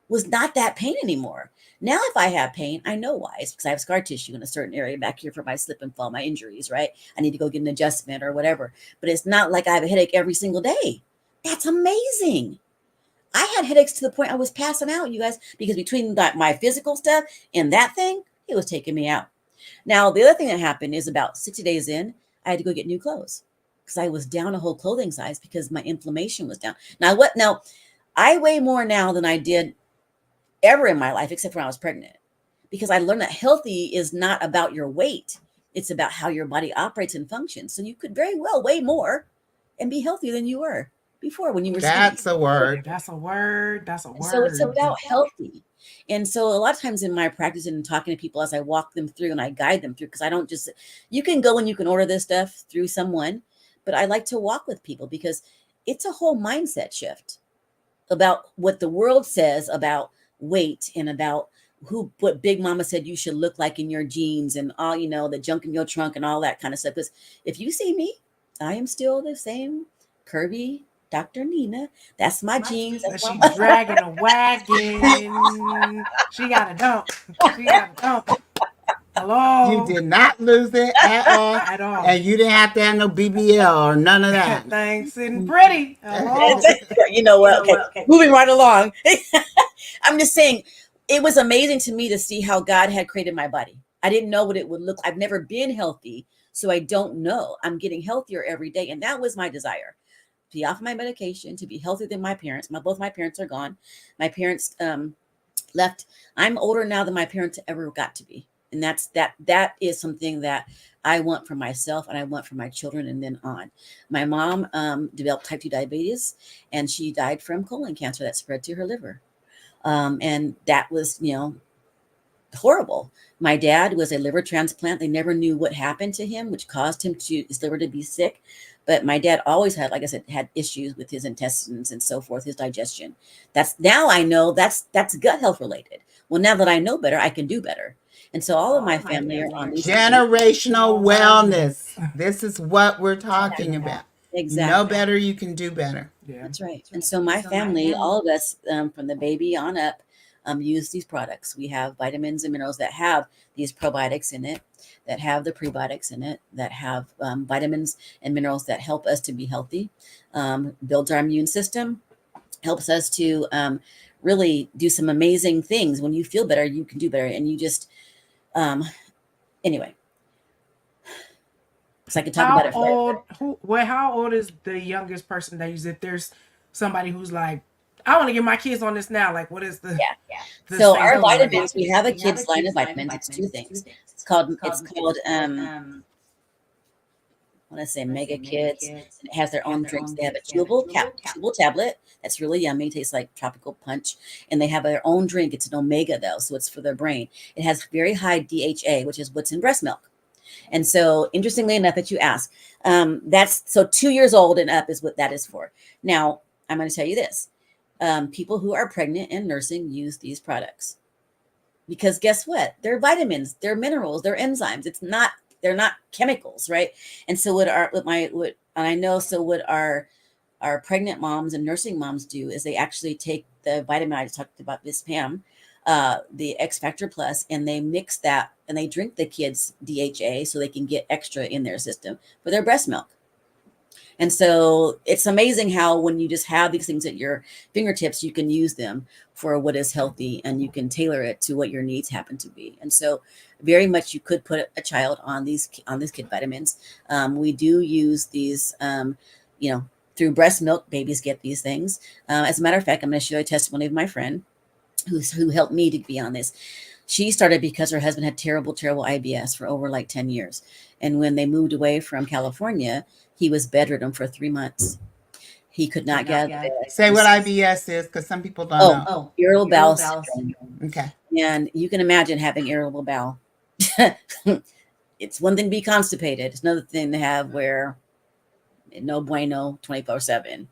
Speaker 3: was not that pain anymore. Now, if I have pain, I know why. It's because I have scar tissue in a certain area back here from my slip and fall, my injuries, right? I need to go get an adjustment or whatever. But it's not like I have a headache every single day. That's amazing. I had headaches to the point I was passing out, you guys, because between my physical stuff and that thing, it was taking me out. Now, the other thing that happened is about 60 days in, I had to go get new clothes because I was down a whole clothing size because my inflammation was down. Now, I weigh more now than I did ever in my life, except when I was pregnant, because I learned that healthy is not about your weight. It's about how your body operates and functions. So you could very well weigh more and be healthier than you were before when you were
Speaker 2: That's
Speaker 3: skinny.
Speaker 2: a word.
Speaker 1: That's a word. That's a word.
Speaker 3: So it's about healthy. And so a lot of times in my practice and talking to people as I walk them through and I guide them through, because I don't just, you can go and you can order this stuff through someone, but I like to walk with people because it's a whole mindset shift about what the world says about weight and about what Big Mama said you should look like in your jeans and all, the junk in your trunk and all that kind of stuff. Because if you see me, I am still the same curvy Dr. Nina. That's my jeans.
Speaker 1: But she dragging a wagon. She got a dump. She got a dump. Hello.
Speaker 2: You did not lose it at all.
Speaker 1: At all.
Speaker 2: And you didn't have to have no BBL or none of that.
Speaker 1: Thanks and pretty. Hello.
Speaker 3: You know what? Okay. Moving right along. I'm just saying, it was amazing to me to see how God had created my body. I didn't know what it would look. I've never been healthy, so I don't know. I'm getting healthier every day, and that was my desire: to be off my medication, to be healthier than my parents. Both my parents are gone. My parents left. I'm older now than my parents ever got to be, and that is something that I want for myself, and I want for my children, and then on. My mom developed type 2 diabetes, and she died from colon cancer that spread to her liver. And that was, horrible. My dad was a liver transplant. They never knew what happened to him, which caused his liver to be sick. But my dad always had, like I said, had issues with his intestines and so forth, his digestion. Now I know that's gut health related. Well, now that I know better, I can do better. And so all of my family are on these
Speaker 2: generational wellness. This is what we're talking about.
Speaker 3: Exactly.
Speaker 2: Know better, you can do better.
Speaker 1: Yeah.
Speaker 3: That's right. And so my family, all of us, from the baby on up, use these products. We have vitamins and minerals that have these probiotics in it, that have the prebiotics in it, that have vitamins and minerals that help us to be healthy, builds our immune system, helps us to really do some amazing things. When you feel better, you can do better. And you just, anyway. So I can talk about it forever.
Speaker 1: How old is the youngest person that uses it? If there's somebody who's like, I want to get my kids on this now. Like, what is the?
Speaker 3: Yeah. So our vitamins, we have a kids line of vitamins. It's two things. It's called I want to say Mega Kids. And it has their own drinks. They have a chewable tablet that's really yummy. Tastes like tropical punch. And they have their own drink. It's an omega though, so it's for their brain. It has very high DHA, which is what's in breast milk. And so, interestingly enough, that you ask, that's so 2 years old and up is what that is for. Now, I'm going to tell you this. People who are pregnant and nursing use these products because guess what? They're vitamins, they're minerals, they're enzymes. They're not chemicals, right? And so what our pregnant moms and nursing moms do is they actually take the vitamin I talked about, this Pam, the X Factor Plus, and they mix that and they drink the kids DHA so they can get extra in their system for their breast milk. And so it's amazing how when you just have these things at your fingertips, you can use them for what is healthy and you can tailor it to what your needs happen to be. And so very much you could put a child on these kid vitamins. We do use these, through breast milk, babies get these things. As a matter of fact, I'm going to show you a testimony of my friend who helped me to be on this. She started because her husband had terrible IBS for over like 10 years. And when they moved away from California, he was bedridden for 3 months. He could not get out of bed.
Speaker 2: Say what IBS is, because some people don't know.
Speaker 3: Irritable bowel syndrome.
Speaker 2: Okay.
Speaker 3: And you can imagine having irritable bowel. It's one thing to be constipated. It's another thing to have where no bueno 24/7.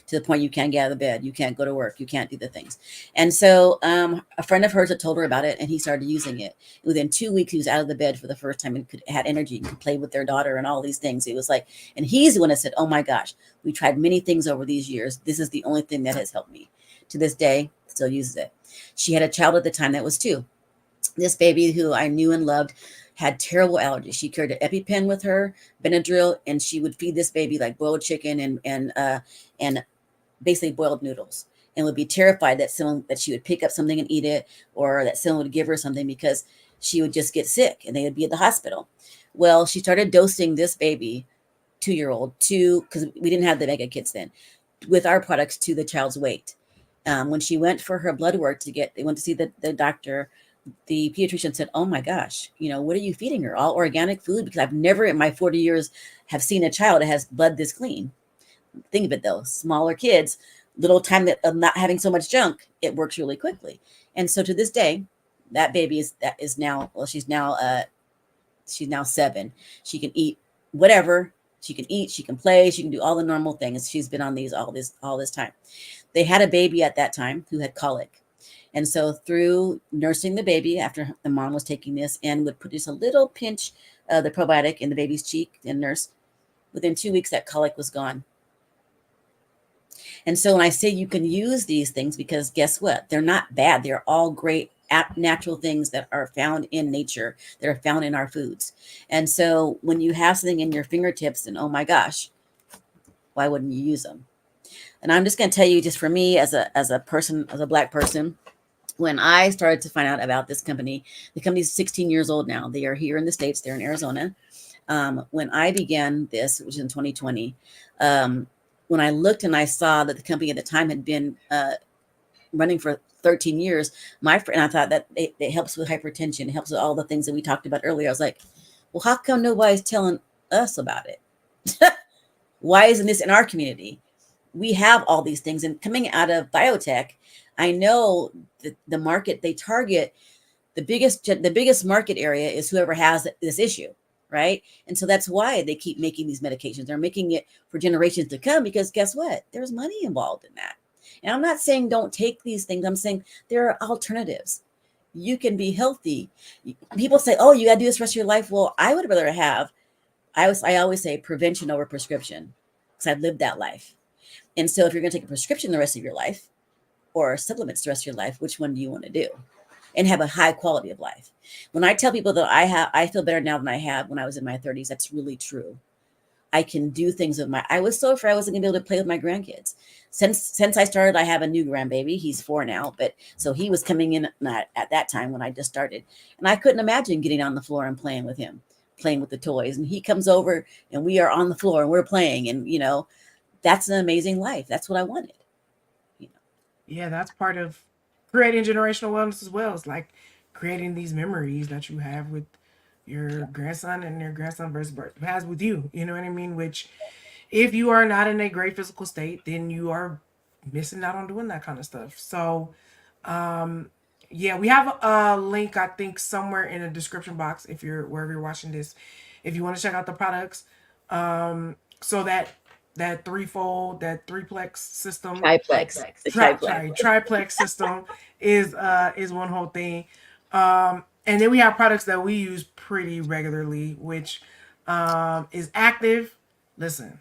Speaker 3: To the point you can't get out of the bed, you can't go to work, you can't do the things. And so a friend of hers had told her about it, and he started using it. Within 2 weeks, he was out of the bed for the first time and had energy, could play with their daughter and all these things. It was like, and he's the one that said, oh my gosh, we tried many things over these years. This is the only thing that has helped me. To this day, still uses it. She had a child at the time that was 2. This baby who I knew and loved had terrible allergies. She carried an EpiPen with her, Benadryl, and she would feed this baby like boiled chicken and basically boiled noodles, and would be terrified that she would pick up something and eat it, or that someone would give her something because she would just get sick and they would be at the hospital. Well, she started dosing this baby, 2-year-old, because we didn't have the Mega Kids then, with our products to the child's weight. When she went for her blood work they went to see the doctor. The pediatrician said, oh my gosh, what are you feeding her? All organic food? Because I've never in my 40 years have seen a child that has blood this clean. Think of it though, smaller kids, little time of not having so much junk, it works really quickly. And so to this day, that baby she's now 7. She can eat whatever. She can eat, she can play, she can do all the normal things. She's been on these all this time. They had a baby at that time who had colic. And so through nursing the baby after the mom was taking this and would put just a little pinch of the probiotic in the baby's cheek and nurse, within 2 weeks, that colic was gone. And so when I say you can use these things, because guess what? They're not bad. They're all great natural things that are found in nature, that are found in our foods. And so when you have something in your fingertips, then oh my gosh, why wouldn't you use them? And I'm just going to tell you, just for me as a person, as a Black person, when I started to find out about this company, the company's 16 years old now. They are here in the States. They're in Arizona. When I began this, which was in 2020, when I looked and I saw that the company at the time had been running for 13 years, my friend, I thought that it helps with hypertension, it helps with all the things that we talked about earlier. I was like, well, how come nobody's telling us about it? Why isn't this in our community? We have all these things, and coming out of biotech, I know that the market they target, the biggest market area is whoever has this issue, right? And so that's why they keep making these medications. They're making it for generations to come, because guess what? There's money involved in that. And I'm not saying don't take these things. I'm saying there are alternatives. You can be healthy. People say, oh, you got to do this the rest of your life. Well, I would rather have, I always say prevention over prescription, because I've lived that life. And so if you're going to take a prescription the rest of your life, or supplements the rest of your life, which one do you want to do and have a high quality of life? When I tell people that I feel better now than I have when I was in my 30s, that's really true. I can do things with I was so afraid I wasn't gonna be able to play with my grandkids. Since I started, I have a new grandbaby. He's 4 now, but so he was coming in at that time when I just started. And I couldn't imagine getting on the floor and playing with him, playing with the toys. And he comes over and we are on the floor and we're playing. And, you know, that's an amazing life. That's what I wanted. You know?
Speaker 1: Yeah, that's part of creating generational wellness as well. It's like creating these memories that you have with your grandson and your grandson versus has with you. You know what I mean? Which, if you are not in a great physical state, then you are missing out on doing that kind of stuff. So, yeah, we have a link, I think, somewhere in the description box if you're wherever you're watching this, if you want to check out the products. So that threefold, that threeplex system, triplex system is one whole thing. And then we have products that we use pretty regularly, which is active. Listen,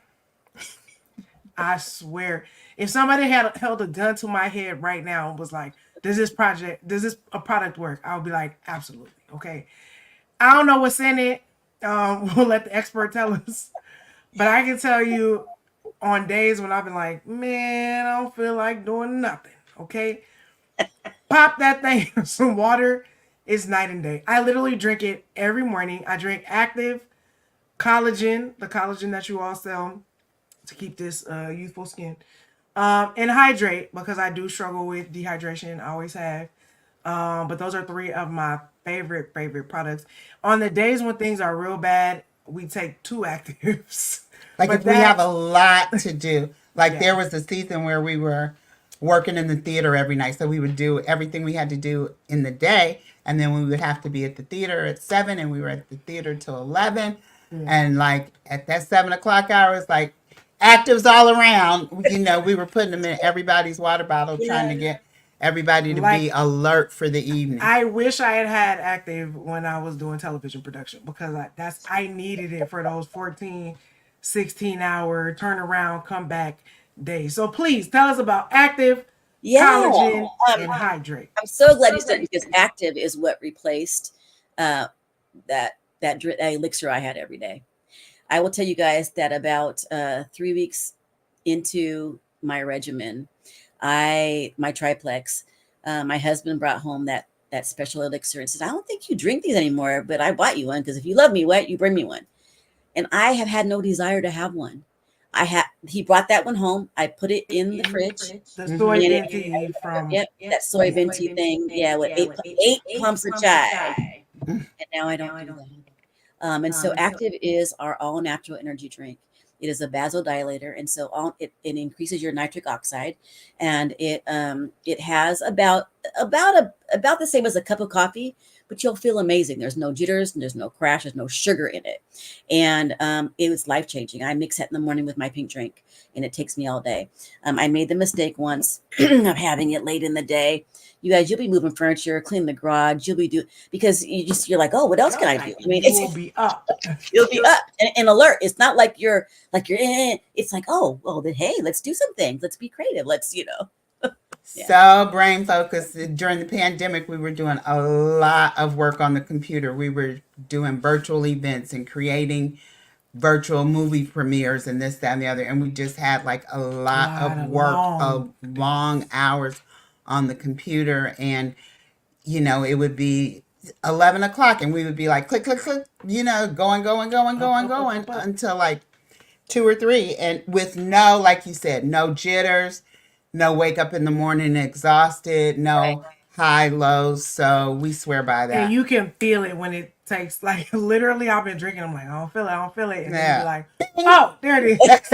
Speaker 1: I swear, if somebody had held a gun to my head right now and was like, does this a product work? I would be like, absolutely. Okay. I don't know what's in it. We'll let the expert tell us. But I can tell you, on days when I've been like, man, I don't feel like doing nothing. Okay. Pop that thing in some water. It's night and day. I literally drink it every morning. I drink active collagen, the collagen that you all sell to keep this youthful skin. And hydrate, because I do struggle with dehydration. I always have. But those are 3 of my favorite products. On the days when things are real bad, we take 2 actives.
Speaker 2: Like
Speaker 1: But
Speaker 2: if we have a lot to do. Like
Speaker 1: Yeah.
Speaker 2: there was a season where we were working in the theater every night. So we would do everything we had to do in the day. And then we would have to be at the theater at 7, and we were at the theater till 11. And like at that 7 o'clock hour, it's like actives all around. You know, we were putting them in everybody's water bottle, trying to get everybody to
Speaker 1: Like-
Speaker 2: be alert for the evening.
Speaker 1: I wish I had active when I was doing television production, because I needed it for those 14, 16-hour turnaround comeback days. So please tell us about active, collagen, and hydrate.
Speaker 3: I'm so glad you said it, because active is what replaced that elixir I had every day. I will tell you guys that about 3 weeks into my regimen, my triplex, my husband brought home that special elixir and says, I don't think you drink these anymore, but I bought you one, because if you love me, you bring me one. And I have had no desire to have one. He brought that one home. I put it in the fridge.
Speaker 1: The soy venti from
Speaker 3: That soy venti thing. Yeah, with 8 pumps of chai. And now I don't do that. And so active is our all natural energy drink. It is a vasodilator, and so it increases your nitric oxide, and it has about the same as a cup of coffee, but you'll feel amazing. There's no jitters, there's no crash, there's no sugar in it, and it was life changing. I mix that in the morning with my pink drink, and it takes me all day. I made the mistake once of having it late in the day. You guys, you'll be moving furniture, cleaning the garage. You'll be because you're like, oh, what else can I do? I mean,
Speaker 1: you'll be up.
Speaker 3: You'll be up and alert. It's not like you're in. It's like, oh, well, then hey, let's do some things. Let's be creative. Let's.
Speaker 2: So brain focused. During the pandemic, we were doing a lot of work on the computer. We were doing virtual events and creating virtual movie premieres and this, that, and the other. And we just had like a lot of work of long hours on the computer. And, you know, it would be 11 o'clock and we would be like, click, click, click, you know, going until like 2 or 3. And with no, like you said, no jitters, no wake up in the morning exhausted, no high lows. So we swear by that.
Speaker 1: And you can feel it when it takes, like, literally, I've been drinking. I'm like, I don't feel it. And then you're like, oh, there it is.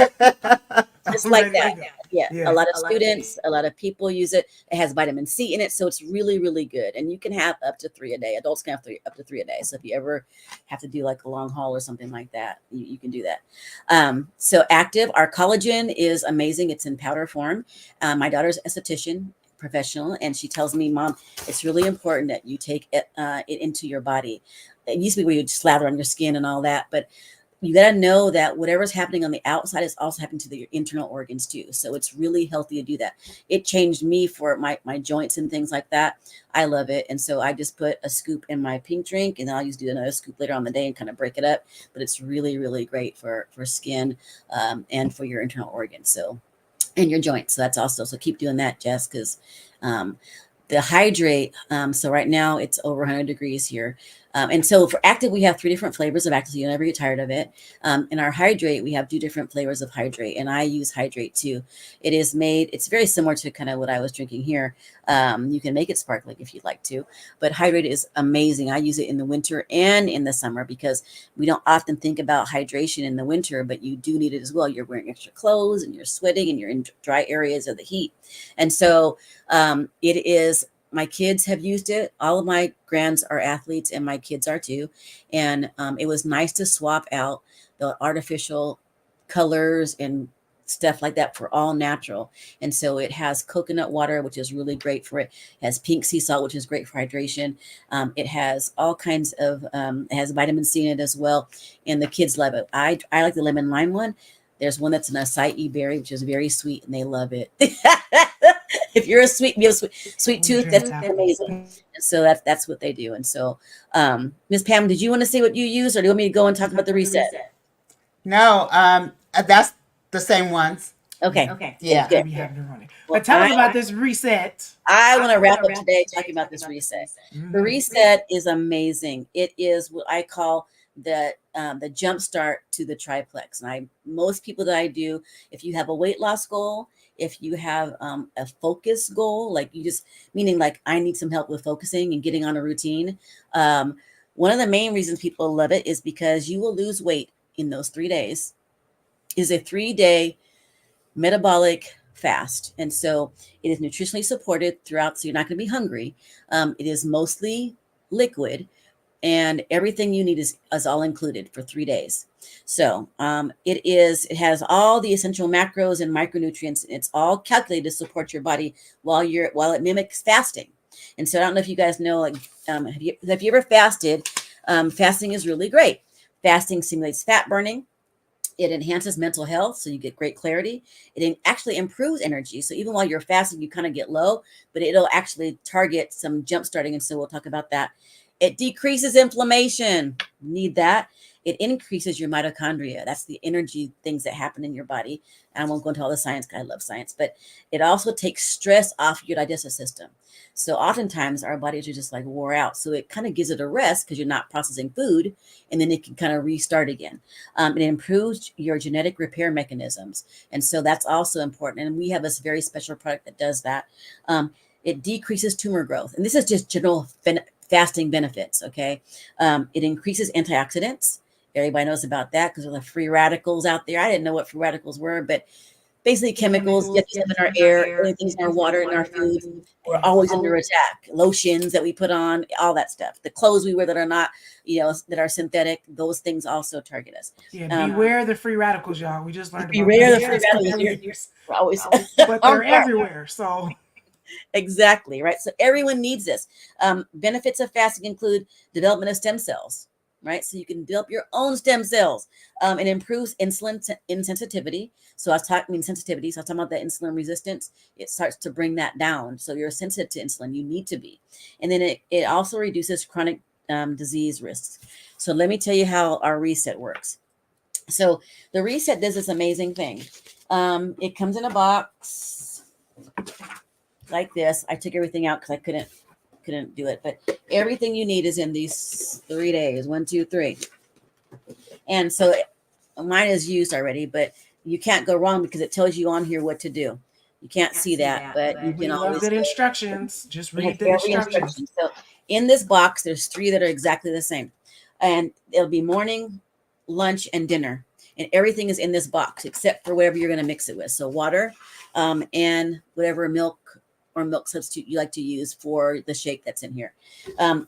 Speaker 3: Just like that. Yeah. A lot of students, a lot of people use it. It has vitamin C in it. So it's really, really good. And you can have up to 3 a day. Adults can have up to 3 a day. So if you ever have to do like a long haul or something like that, you can do that. So Active, our collagen is amazing. It's in powder form. My daughter's esthetician, professional, and she tells me, Mom, it's really important that you take it into your body. It used to be where you'd slather on your skin and all that, but you got to know that whatever's happening on the outside is also happening to your internal organs too. So it's really healthy to do that. It changed me for my joints and things like that. I love it. And so I just put a scoop in my pink drink, and then I'll do another scoop later on the day and kind of break it up. But it's really, really great for skin and for your internal organs. So, and your joints. So that's also, so keep doing that, Jess, because the hydrate. So right now it's over 100 degrees here. And so for Active, we have 3 different flavors of Active, so you never get tired of it. In our Hydrate, we have 2 different flavors of Hydrate, and I use Hydrate too. It is made, it's very similar to kind of what I was drinking here. You can make it sparkling if you'd like to, but Hydrate is amazing. I use it in the winter and in the summer because we don't often think about hydration in the winter, but you do need it as well. You're wearing extra clothes and you're sweating and you're in dry areas of the heat. And so it is, my kids have used it. All of my grands are athletes and my kids are too. And it was nice to swap out the artificial colors and stuff like that for all natural. And so it has coconut water, which is really great for it. It has pink sea salt, which is great for hydration. It has all kinds of, it has vitamin C in it as well. And the kids love it. I like the lemon lime one. There's one that's an acai berry, which is very sweet, and they love it. If you're you have sweet tooth, that's amazing. And so that's what they do. And so, Miss Pam, did you want to say what you use, or do you want me to go and talk about the reset?
Speaker 2: No, that's the same ones.
Speaker 3: Okay.
Speaker 2: Yeah.
Speaker 3: Good.
Speaker 1: But tell us about this reset.
Speaker 3: I want to wrap up today talking about this reset. The reset is amazing. It is what I call the jump start to the triplex. And most people that I do, if you have a weight loss goal, if you have a focus goal, like you just, meaning like I need some help with focusing and getting on a routine. One of the main reasons people love it is because you will lose weight in those 3 days. Is a 3-day metabolic fast. And so it is nutritionally supported throughout, so you're not going to be hungry. It is mostly liquid, and everything you need is all included for 3 days. So it has all the essential macros and micronutrients. It's all calculated to support your body while it mimics fasting. And so I don't know if you guys know, like, have you ever fasted? Fasting is really great. Fasting simulates fat burning. It enhances mental health, so you get great clarity. It actually improves energy. So even while you're fasting, you kind of get low, but it'll actually target some jump starting. And so we'll talk about that. It decreases inflammation. Need that. It increases your mitochondria. That's the energy things that happen in your body. I won't go into all the science because I love science, but it also takes stress off your digestive system. So oftentimes our bodies are just like wore out. So it kind of gives it a rest because you're not processing food, and then it can kind of restart again. It improves your genetic repair mechanisms. And so that's also important. And we have this very special product that does that. It decreases tumor growth. And this is just general fasting benefits, okay? It increases antioxidants. Everybody knows about that because of the free radicals out there. I didn't know what free radicals were, but basically chemicals, get them in our air, things in our water, in our food. We're always under attack. Lotions that we put on, all that stuff. The clothes we wear that are not, that are synthetic, those things also target us.
Speaker 1: Yeah, beware the free radicals, y'all. We just learned about
Speaker 3: beware the free radicals.
Speaker 1: Always, but they're everywhere. So
Speaker 3: exactly, right? So everyone needs this. Benefits of fasting include development of stem cells. right? So you can build up your own stem cells. It improves insulin insensitivity. So I was talking sensitivity. So I was talking about the insulin resistance. It starts to bring that down. So you're sensitive to insulin. You need to be. And then it also reduces chronic disease risks. So let me tell you how our reset works. So the reset does this amazing thing. It comes in a box like this. I took everything out because I couldn't do it, but everything you need is in these 3 days. 1, 2, 3. And so mine is used already, but you can't go wrong because it tells you on here what to do. You can't see that, but you
Speaker 1: We
Speaker 3: can
Speaker 1: love
Speaker 3: always
Speaker 1: good instructions. Just
Speaker 3: it has
Speaker 1: read the
Speaker 3: every
Speaker 1: instructions.
Speaker 3: instruction. So in this box, there's 3 that are exactly the same, and it'll be morning, lunch, and dinner, and everything is in this box except for whatever you're going to mix it with. So water, and whatever milk or milk substitute you like to use for the shake that's in here.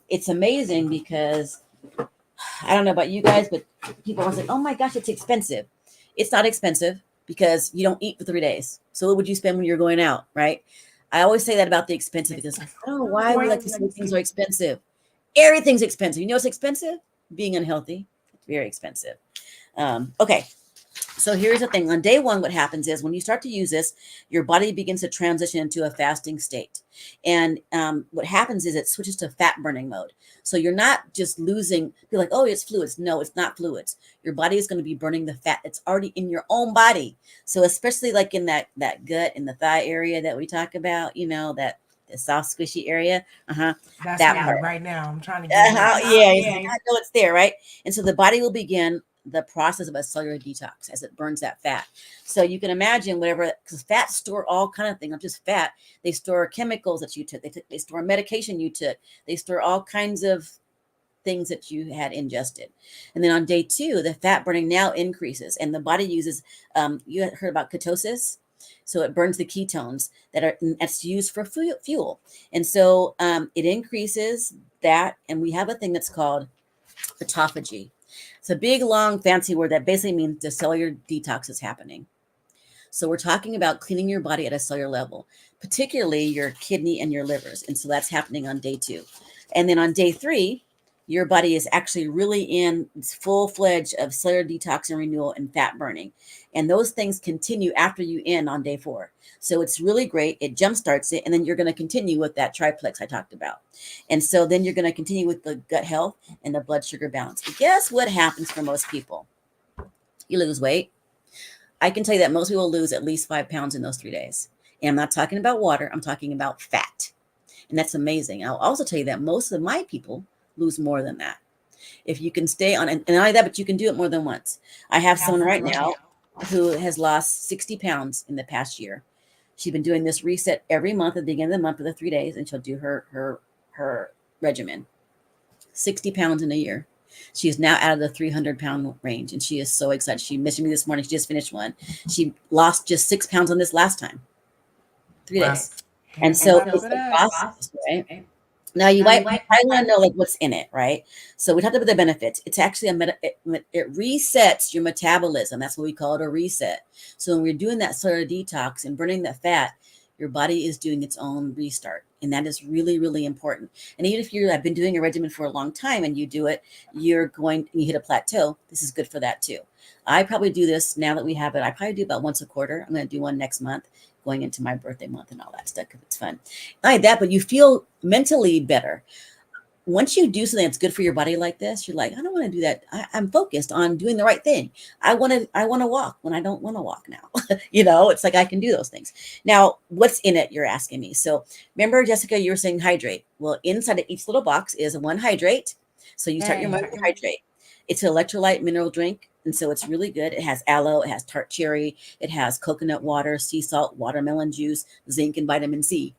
Speaker 3: It's amazing because I don't know about you guys, but people are like, "Oh my gosh, it's expensive." It's not expensive because you don't eat for 3 days. So what would you spend when you're going out, right? I always say that about the expensive because I don't know why we like to say things are expensive. Everything's expensive. You know what's expensive? Being unhealthy. It's very expensive. Okay. So here's the thing. On day 1, what happens is when you start to use this, your body begins to transition into a fasting state. And what happens is it switches to fat burning mode. So you're not just losing, you're like, oh, it's fluids. No, it's not fluids. Your body is going to be burning the fat that's already in your own body. So especially like in that gut, in the thigh area that we talk about, that the soft, squishy area.
Speaker 1: That's
Speaker 3: that
Speaker 1: me
Speaker 3: part.
Speaker 1: right now. I'm trying to get
Speaker 3: Yeah. I know it's there, right? And so the body will begin the process of a cellular detox as it burns that fat. So you can imagine whatever, because fat store all kind of things, not just fat. They store chemicals that you took. They store medication you took. They store all kinds of things that you had ingested. And then on day 2, the fat burning now increases, and the body uses. You heard about ketosis. So it burns the ketones that's used for fuel. And so it increases that. And we have a thing that's called autophagy. It's a big, long, fancy word that basically means the cellular detox is happening. So we're talking about cleaning your body at a cellular level, particularly your kidney and your livers. And so that's happening on day 2. And then on day 3, your body is actually really in full-fledged of cellular detox and renewal and fat burning. And those things continue after you end on day 4. So it's really great. It jumpstarts it. And then you're going to continue with that triplex I talked about. And so then you're going to continue with the gut health and the blood sugar balance. But guess what happens for most people? You lose weight. I can tell you that most people lose at least 5 pounds in those 3 days. And I'm not talking about water. I'm talking about fat. And that's amazing. I'll also tell you that most of my people lose more than that. If you can stay on, and not only that, but you can do it more than once. I have someone right now who has lost 60 pounds in the past year. She's been doing this reset every month at the beginning of the month for the 3 days, and she'll do her regimen. 60 pounds in a year. She is now out of the 300-pound range, and she is so excited. She messaged me this morning. She just finished one. She lost just 6 pounds on this last time. 3 days. And so it's a process, right? Now you might want to know like what's in it, right? So we talked about the benefits. It's actually it resets your metabolism. That's what we call it, a reset. So when we're doing that cellular detox and burning that fat, your body is doing its own restart. And that is really, really important. And even if you have been doing a regimen for a long time and you do it, you hit a plateau. This is good for that too. I probably do this now that we have it. I probably do about once a quarter. I'm going to do one next month, going into my birthday month and all that stuff because it's fun. Not like that, but you feel mentally better. Once you do something that's good for your body like this, you're like, I don't want to do that. I'm focused on doing the right thing. I want to walk when I don't want to walk now. It's like I can do those things. Now, what's in it, you're asking me. So remember, Jessica, you were saying hydrate. Well, inside of each little box is one hydrate. So you start your month with hydrate. It's an electrolyte mineral drink. And so it's really good. It has aloe, it has tart cherry, it has coconut water, sea salt, watermelon juice, zinc, and vitamin C.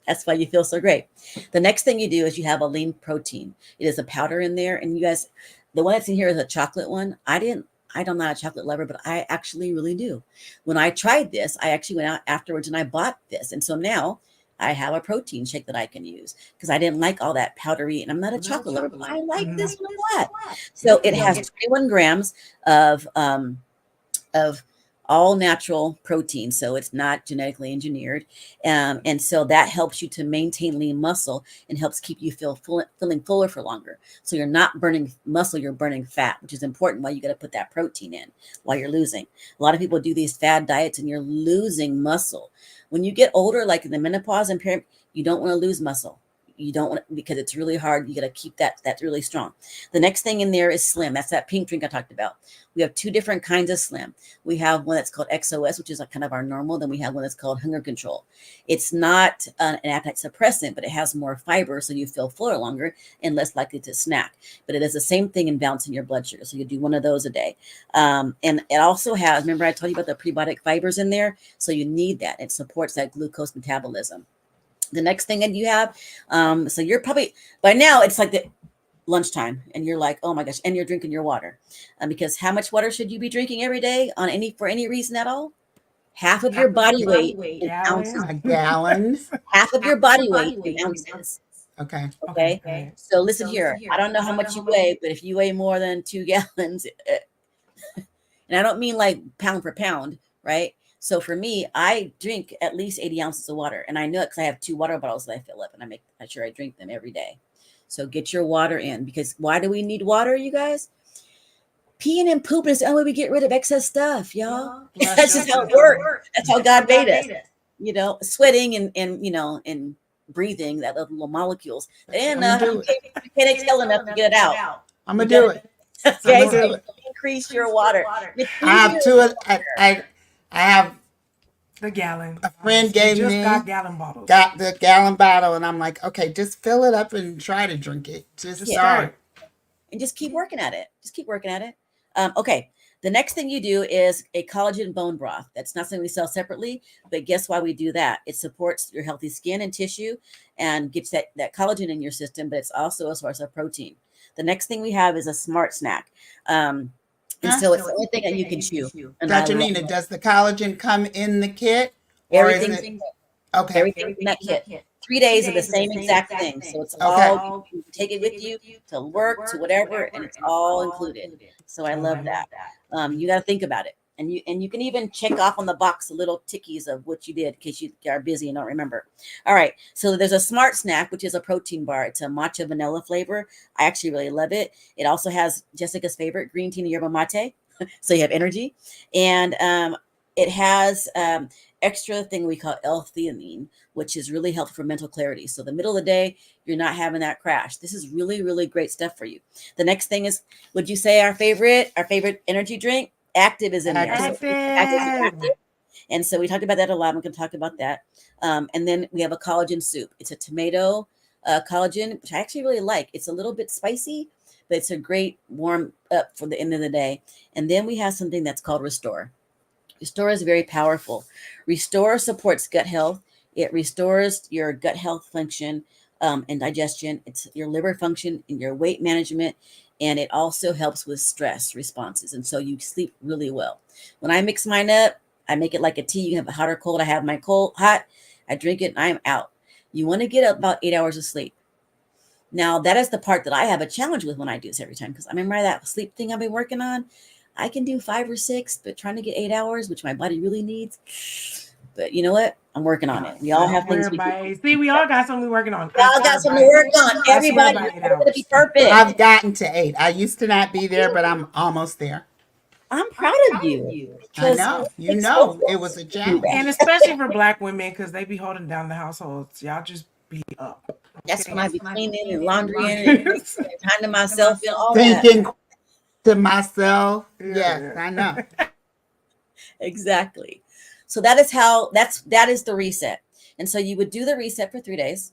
Speaker 3: That's why you feel so great. The next thing you do is you have a lean protein. It is a powder in there. And you guys, the one that's in here is a chocolate one. I'm not a chocolate lover, but I actually really do. When I tried this, I actually went out afterwards and I bought this. And so now I have a protein shake that I can use because I didn't like all that powdery, and I'm not a chocolate lover, but I like this one a lot. So it has 21 grams of all natural protein, so it's not genetically engineered, and so that helps you to maintain lean muscle and helps keep you feeling fuller for longer. So you're not burning muscle, you're burning fat, which is important. Why you got to put that protein in while you're losing. A lot of people do these fad diets and you're losing muscle. When you get older, like in the menopause and period, you don't want to lose muscle. You don't want to, because it's really hard. You got to keep that really strong. The next thing in there is Slim. That's that pink drink I talked about. We have two different kinds of Slim. We have one that's called XOS, which is kind of our normal. Then we have one that's called Hunger Control. It's not an appetite suppressant, but it has more fiber, so you feel fuller longer and less likely to snack. But it is the same thing in balancing your blood sugar. So you do one of those a day. And it also has, remember I told you about the prebiotic fibers in there? So you need that. It supports that glucose metabolism. The next thing that you have, so you're probably, by now it's like the lunchtime and you're like, oh my gosh, and you're drinking your water. Because how much water should you be drinking every day for any reason at all? Half of your body weight in ounces.
Speaker 2: A gallon.
Speaker 3: Half of your body weight in ounces.
Speaker 2: Okay.
Speaker 3: Okay. So listen here. I don't know how much you weigh, but if you weigh more than 2 gallons, and I don't mean like pound for pound, right? So for me, I drink at least 80 ounces of water. And I know it because I have 2 water bottles that I fill up and I make sure I drink them every day. So get your water in, because why do we need water, you guys? Peeing and pooping is the only way we get rid of excess stuff, y'all. That's just how it works. That's how God made us. You know, sweating and breathing, that little molecules. And you can't exhale enough to get it out.
Speaker 2: I'm going to do it.
Speaker 3: Okay, so increase your water.
Speaker 2: I have
Speaker 1: the gallon.
Speaker 2: A friend gave me
Speaker 1: got gallon bottles.
Speaker 2: Got the gallon bottle, and I'm like, okay, just fill it up and try to drink it. Just start.
Speaker 3: And just keep working at it. Okay. The next thing you do is a collagen bone broth. That's not something we sell separately, but guess why we do that? It supports your healthy skin and tissue and gets that collagen in your system, but it's also a source of protein. The next thing we have is a smart snack. And so it's the only thing that you can chew.
Speaker 2: Dr. Nina, does the collagen come in the kit?
Speaker 3: Everything's in that kit. 3 days of the same exact thing. So it's all, you can take it with you to work, to whatever, and it's all included. So I love that. You got to think about it. And you can even check off on the box the little tickies of what you did in case you are busy and don't remember. All right. So there's a smart snack, which is a protein bar. It's a matcha vanilla flavor. I actually really love it. It also has Jessica's favorite, green tea and yerba mate. So you have energy. And it has extra thing we call L-theanine, which is really helpful for mental clarity. So the middle of the day, you're not having that crash. This is really, really great stuff for you. The next thing is, would you say our favorite energy drink? Active is in there. Active. And so we talked about that a lot. I'm going to talk about that. And then we have a collagen soup. It's a tomato collagen, which I actually really like. It's a little bit spicy, but it's a great warm up for the end of the day. And then we have something that's called Restore. Restore is very powerful. Restore supports gut health. It restores your gut health function and digestion. It's your liver function and your weight management. And it also helps with stress responses. And so you sleep really well. When I mix mine up, I make it like a tea. You have a hot or cold. I have my cold, hot. I drink it and I'm out. You want to get about 8 hours of sleep. Now, that is the part that I have a challenge with when I do this every time. Because I remember that sleep thing I've been working on. I can do 5 or 6, but trying to get 8 hours, which my body really needs. But you know what? I'm working on it. We all have things we can.
Speaker 1: See, we all got something we're working on.
Speaker 3: We all got something to work on. Everybody's going to be perfect.
Speaker 2: I've gotten to 8. I used to not be there, but I'm almost there.
Speaker 3: I'm proud of you.
Speaker 2: I know. You know, it was a challenge.
Speaker 1: And especially for Black women, because they be holding down the households. Y'all just be up. Okay?
Speaker 3: That's when I be cleaning and laundering and time to myself and all
Speaker 2: Thinking
Speaker 3: that.
Speaker 2: to myself. Yes, I know.
Speaker 3: Exactly. So that is the reset. And so you would do the reset for 3 days.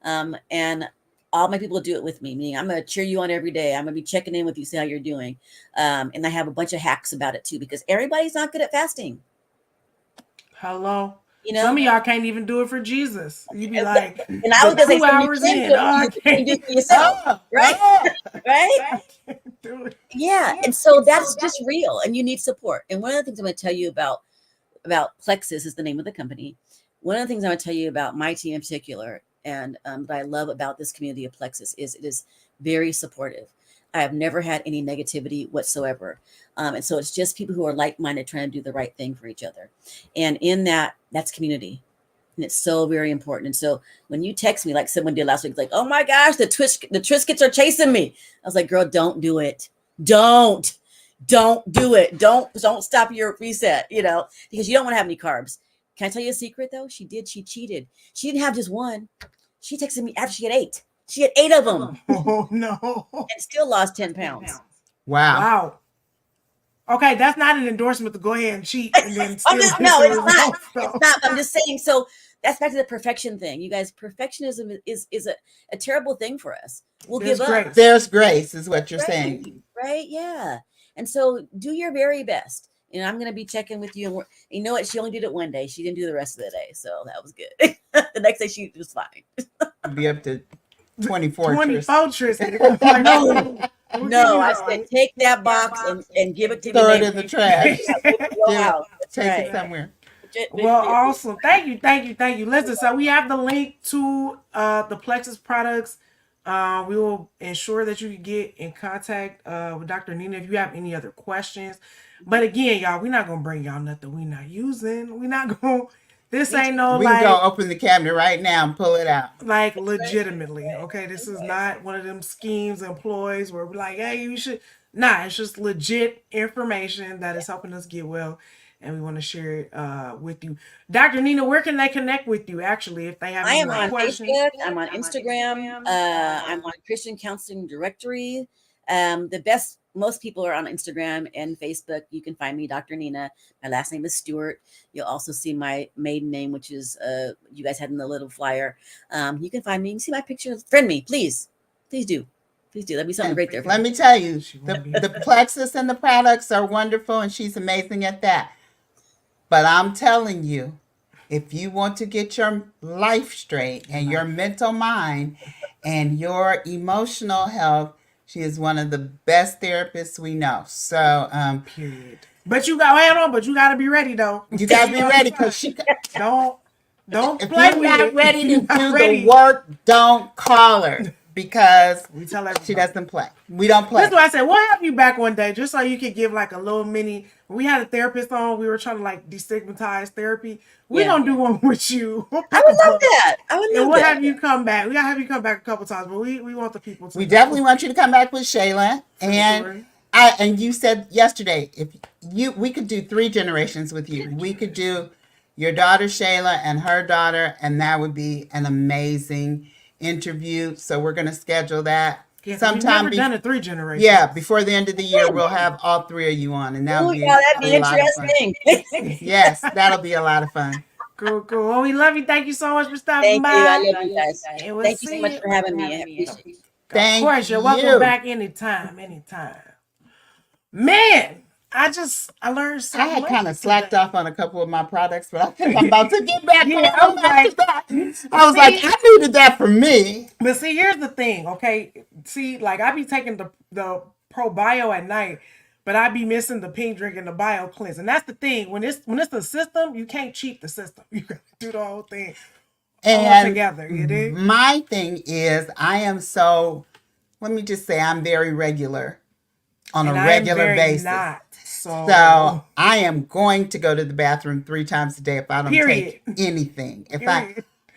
Speaker 3: And all my people do it with me, meaning I'm going to cheer you on every day. I'm going to be checking in with you, see how you're doing. And I have a bunch of hacks about it too, because everybody's not good at fasting.
Speaker 1: Hello.
Speaker 3: You know,
Speaker 1: some of y'all can't even do it for Jesus. You be like,
Speaker 3: and I was going to say,
Speaker 1: 2 hours in.
Speaker 3: You can do it for yourself, right? Right? Yeah. And so that's just real, and you need support. And one of the things I'm going to tell you about Plexus is the name of the company. One of the things I'm going to tell you about my team in particular, and that I love about this community of Plexus, is it is very supportive. I have never had any negativity whatsoever. And so it's just people who are like-minded trying to do the right thing for each other. And in that's community. And it's so very important. And so when you text me, like someone did last week, like, oh my gosh, the Triscuits are chasing me. I was like, girl, don't do it. Don't do it. Don't stop your reset, because you don't want to have any carbs. Can I tell you a secret though? She cheated. She didn't have just one. She texted me after she had 8. She had 8 of them.
Speaker 1: Oh no.
Speaker 3: And still lost 10 pounds.
Speaker 2: Wow.
Speaker 1: Okay, that's not an endorsement to go ahead and cheat and then still
Speaker 3: It's not. I'm just saying. So that's back to the perfection thing. You guys, perfectionism is a terrible thing for us. We'll give up.
Speaker 2: There's grace, is what you're saying.
Speaker 3: Right? Yeah. And so do your very best. And I'm going to be checking with you. And you know what? She only did it one day. She didn't do the rest of the day. So that was good. The next day she was fine.
Speaker 2: Be up to 24.
Speaker 1: 24 Tristan.
Speaker 3: No, I said take that box and give it to me.
Speaker 2: Throw it in the trash.
Speaker 3: Take
Speaker 2: it somewhere.
Speaker 1: Well, awesome. Thank you. Listen, so we have the link to the Plexus products. We will ensure that you can get in contact with Dr. Nina if you have any other questions. But again, y'all, we're not going to bring y'all nothing we're not using. We're not going to, this ain't no
Speaker 2: we can go open the cabinet right now and pull it out.
Speaker 1: Like legitimately, okay? This is not one of them schemes and ploys where we're like, hey, you should. Nah, it's just legit information that is helping us get well. And we want to share it with you. Dr. Nina, where can they connect with you, actually, if they have any questions?
Speaker 3: Facebook. I'm on Instagram. I'm on Christian Counseling Directory. The best, most people are on Instagram and Facebook. You can find me, Dr. Nina. My last name is Stewart. You'll also see my maiden name, which is, you guys had in the little flyer. You can find me. You can see my picture. Friend me, please. Please do. Please do. That'd be something great there.
Speaker 2: Let me tell you, the Plexus and the products are wonderful, and she's amazing at that. But I'm telling you, if you want to get your life straight and your mental mind and your emotional health, she is one of the best therapists we know. So,
Speaker 1: period. But you got to be ready though.
Speaker 2: You got to be ready, because she
Speaker 1: don't
Speaker 2: if
Speaker 1: play
Speaker 2: you're
Speaker 1: with
Speaker 2: not
Speaker 1: it.
Speaker 2: ready to do the work, don't call her, because
Speaker 1: we tell everybody.
Speaker 2: She doesn't play. We don't play.
Speaker 1: That's why I said we'll have you back one day, just so you could give like a little mini. We had a therapist on. We were trying to like destigmatize therapy. We're gonna do one with you.
Speaker 3: I would love that.
Speaker 1: We'll have you come back. We gotta have you come back a couple times, but we want the people to.
Speaker 2: We definitely want you to come back with Shayla. And you said yesterday, we could do 3 generations with you. We could do your daughter Shayla and her daughter, and that would be an amazing interview. So we're gonna schedule that.
Speaker 1: Yeah, sometime we've never done a 3 generations.
Speaker 2: Yeah, before the end of the year, we'll have all 3 of you on, and that'd be
Speaker 3: interesting.
Speaker 2: Yes, that'll be a lot of fun.
Speaker 1: Cool. Well, we love you. Thank you so much for stopping by.
Speaker 3: Thank you. I love you guys. Thank you so much for having me. I appreciate it.
Speaker 1: Of course, you're welcome back anytime. Man, I learned so much.
Speaker 2: I had kind of slacked off on a couple of my products, but I think I'm about to get back on that. I was like, I needed that for me.
Speaker 1: But see, here's the thing, okay? See, like I be taking the Pro Bio at night, but I be missing the pink drink and the Bio Cleanse. And that's the thing. When it's the system, you can't cheat the system. You gotta do the whole thing all together. You dig?
Speaker 2: My thing is, let me just say, I'm very regular on a regular basis. So I am going to go to the bathroom 3 times a day if I don't take anything.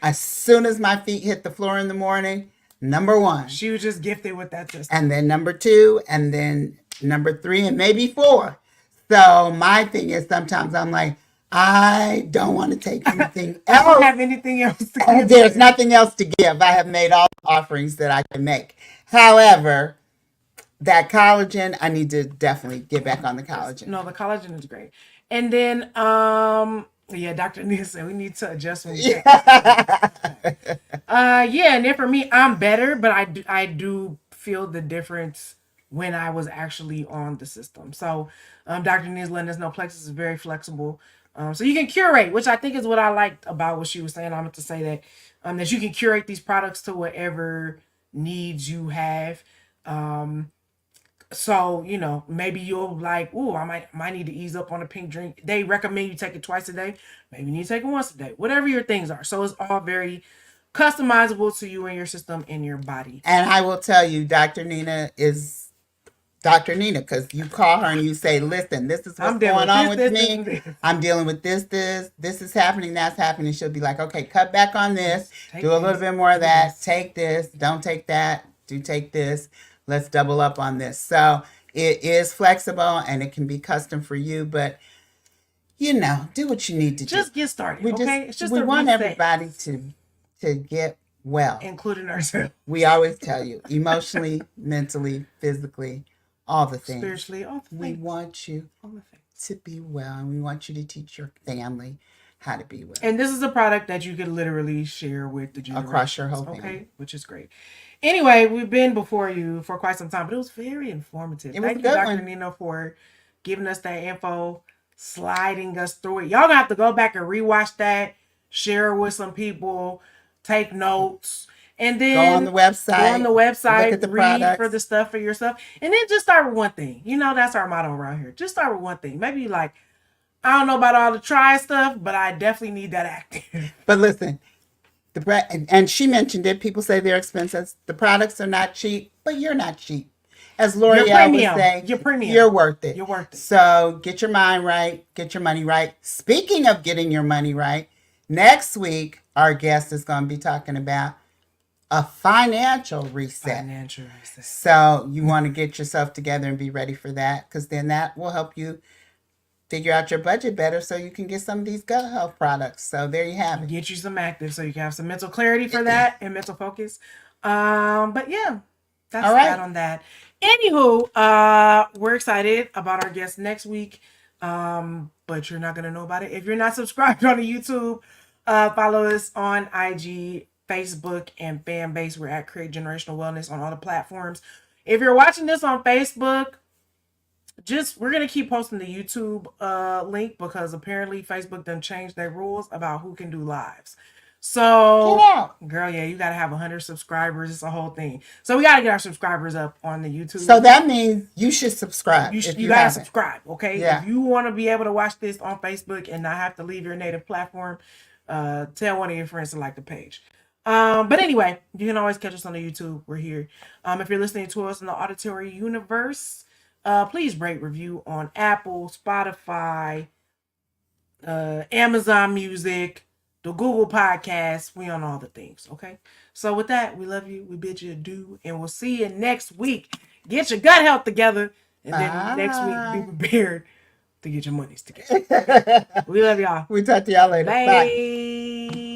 Speaker 2: As soon as my feet hit the floor in the morning, number 1.
Speaker 1: She was just gifted with that system.
Speaker 2: And then number 2, and then number 3, and maybe 4. So my thing is, sometimes I'm like, I don't want to take anything else.
Speaker 1: I don't have anything else to give.
Speaker 2: There's nothing else to give. I have made all the offerings that I can make. However, that collagen, I need to definitely get back on the collagen.
Speaker 1: No, the collagen is great. And then, Dr. Nia said we need to adjust when we get. And then for me, I'm better, but I do feel the difference when I was actually on the system. So, Dr. Nia is letting us know Plexus is very flexible. So you can curate, which I think is what I liked about what she was saying. I meant to say that you can curate these products to whatever needs you have. So, maybe you'll like, I might need to ease up on a pink drink. They recommend you take it twice a day. Maybe you need to take it once a day. Whatever your things are. So it's all very customizable to you and your system and your body.
Speaker 2: And I will tell you, Dr. Nina is Dr. Nina, because you call her and you say, listen, this is what's going on with me. I'm dealing with this is happening, that's happening. She'll be like, okay, cut back on this, do a little bit more of that, take this, don't take that, take this, let's double up on this. So it is flexible and it can be custom for you, but do what you need to do.
Speaker 1: Just get started. We
Speaker 2: want everybody to get well,
Speaker 1: including ourselves.
Speaker 2: We always tell you, emotionally, mentally, physically, all the things.
Speaker 1: Spiritually, all the things.
Speaker 2: We want you to be well, and we want you to teach your family how to be well.
Speaker 1: And this is a product that you could literally share with the generations.
Speaker 2: Across your whole family.
Speaker 1: Okay, which is great. Anyway, we've been before you for quite some time, but it was very informative. Thank you, Dr. Nina, for giving us that info, sliding us through it. Y'all gonna have to go back and rewatch that, share it with some people, take notes. And then
Speaker 2: go on the website,
Speaker 1: look at the read products. For the stuff for yourself. And then just start with one thing. That's our motto around here. Just start with one thing. Maybe like, I don't know about all the try stuff, but I definitely need that active.
Speaker 2: But listen, and she mentioned it. People say they're expensive. The products are not cheap, but you're not cheap. As L'Oreal would say,
Speaker 1: you're premium.
Speaker 2: You're worth it.
Speaker 1: You're worth it.
Speaker 2: So get your mind right. Get your money right. Speaking of getting your money right, next week, our guest is going to be talking about a financial reset. So you want to get yourself together and be ready for that, because then that will help you figure out your budget better so you can get some of these gut health products. So there you have it.
Speaker 1: Get you some active so you can have some mental clarity for that and mental focus. But yeah, that's all right. That on that. Anywho, we're excited about our guest next week. But you're not going to know about it if you're not subscribed on the YouTube. Follow us on IG, Facebook, and fan base. We're at Create Generational Wellness on all the platforms. If you're watching this on Facebook, we're gonna keep posting the YouTube link, because apparently Facebook done changed their rules about who can do lives. So,
Speaker 2: get out,
Speaker 1: girl, yeah, you gotta have 100 subscribers. It's a whole thing. So we gotta get our subscribers up on the YouTube.
Speaker 2: So that means you should subscribe.
Speaker 1: You gotta subscribe, okay?
Speaker 2: Yeah.
Speaker 1: If you want to be able to watch this on Facebook and not have to leave your native platform, tell one of your friends to like the page. But anyway, you can always catch us on the YouTube. We're here. If you're listening to us in the auditory universe, please rate, review on Apple, Spotify, Amazon Music, the Google Podcasts. We on all the things, okay? So with that, we love you. We bid you adieu, and we'll see you next week. Get your gut health together, and then next week, be prepared to get your monies together. We love y'all.
Speaker 2: We talk to y'all later.
Speaker 1: Bye. Bye.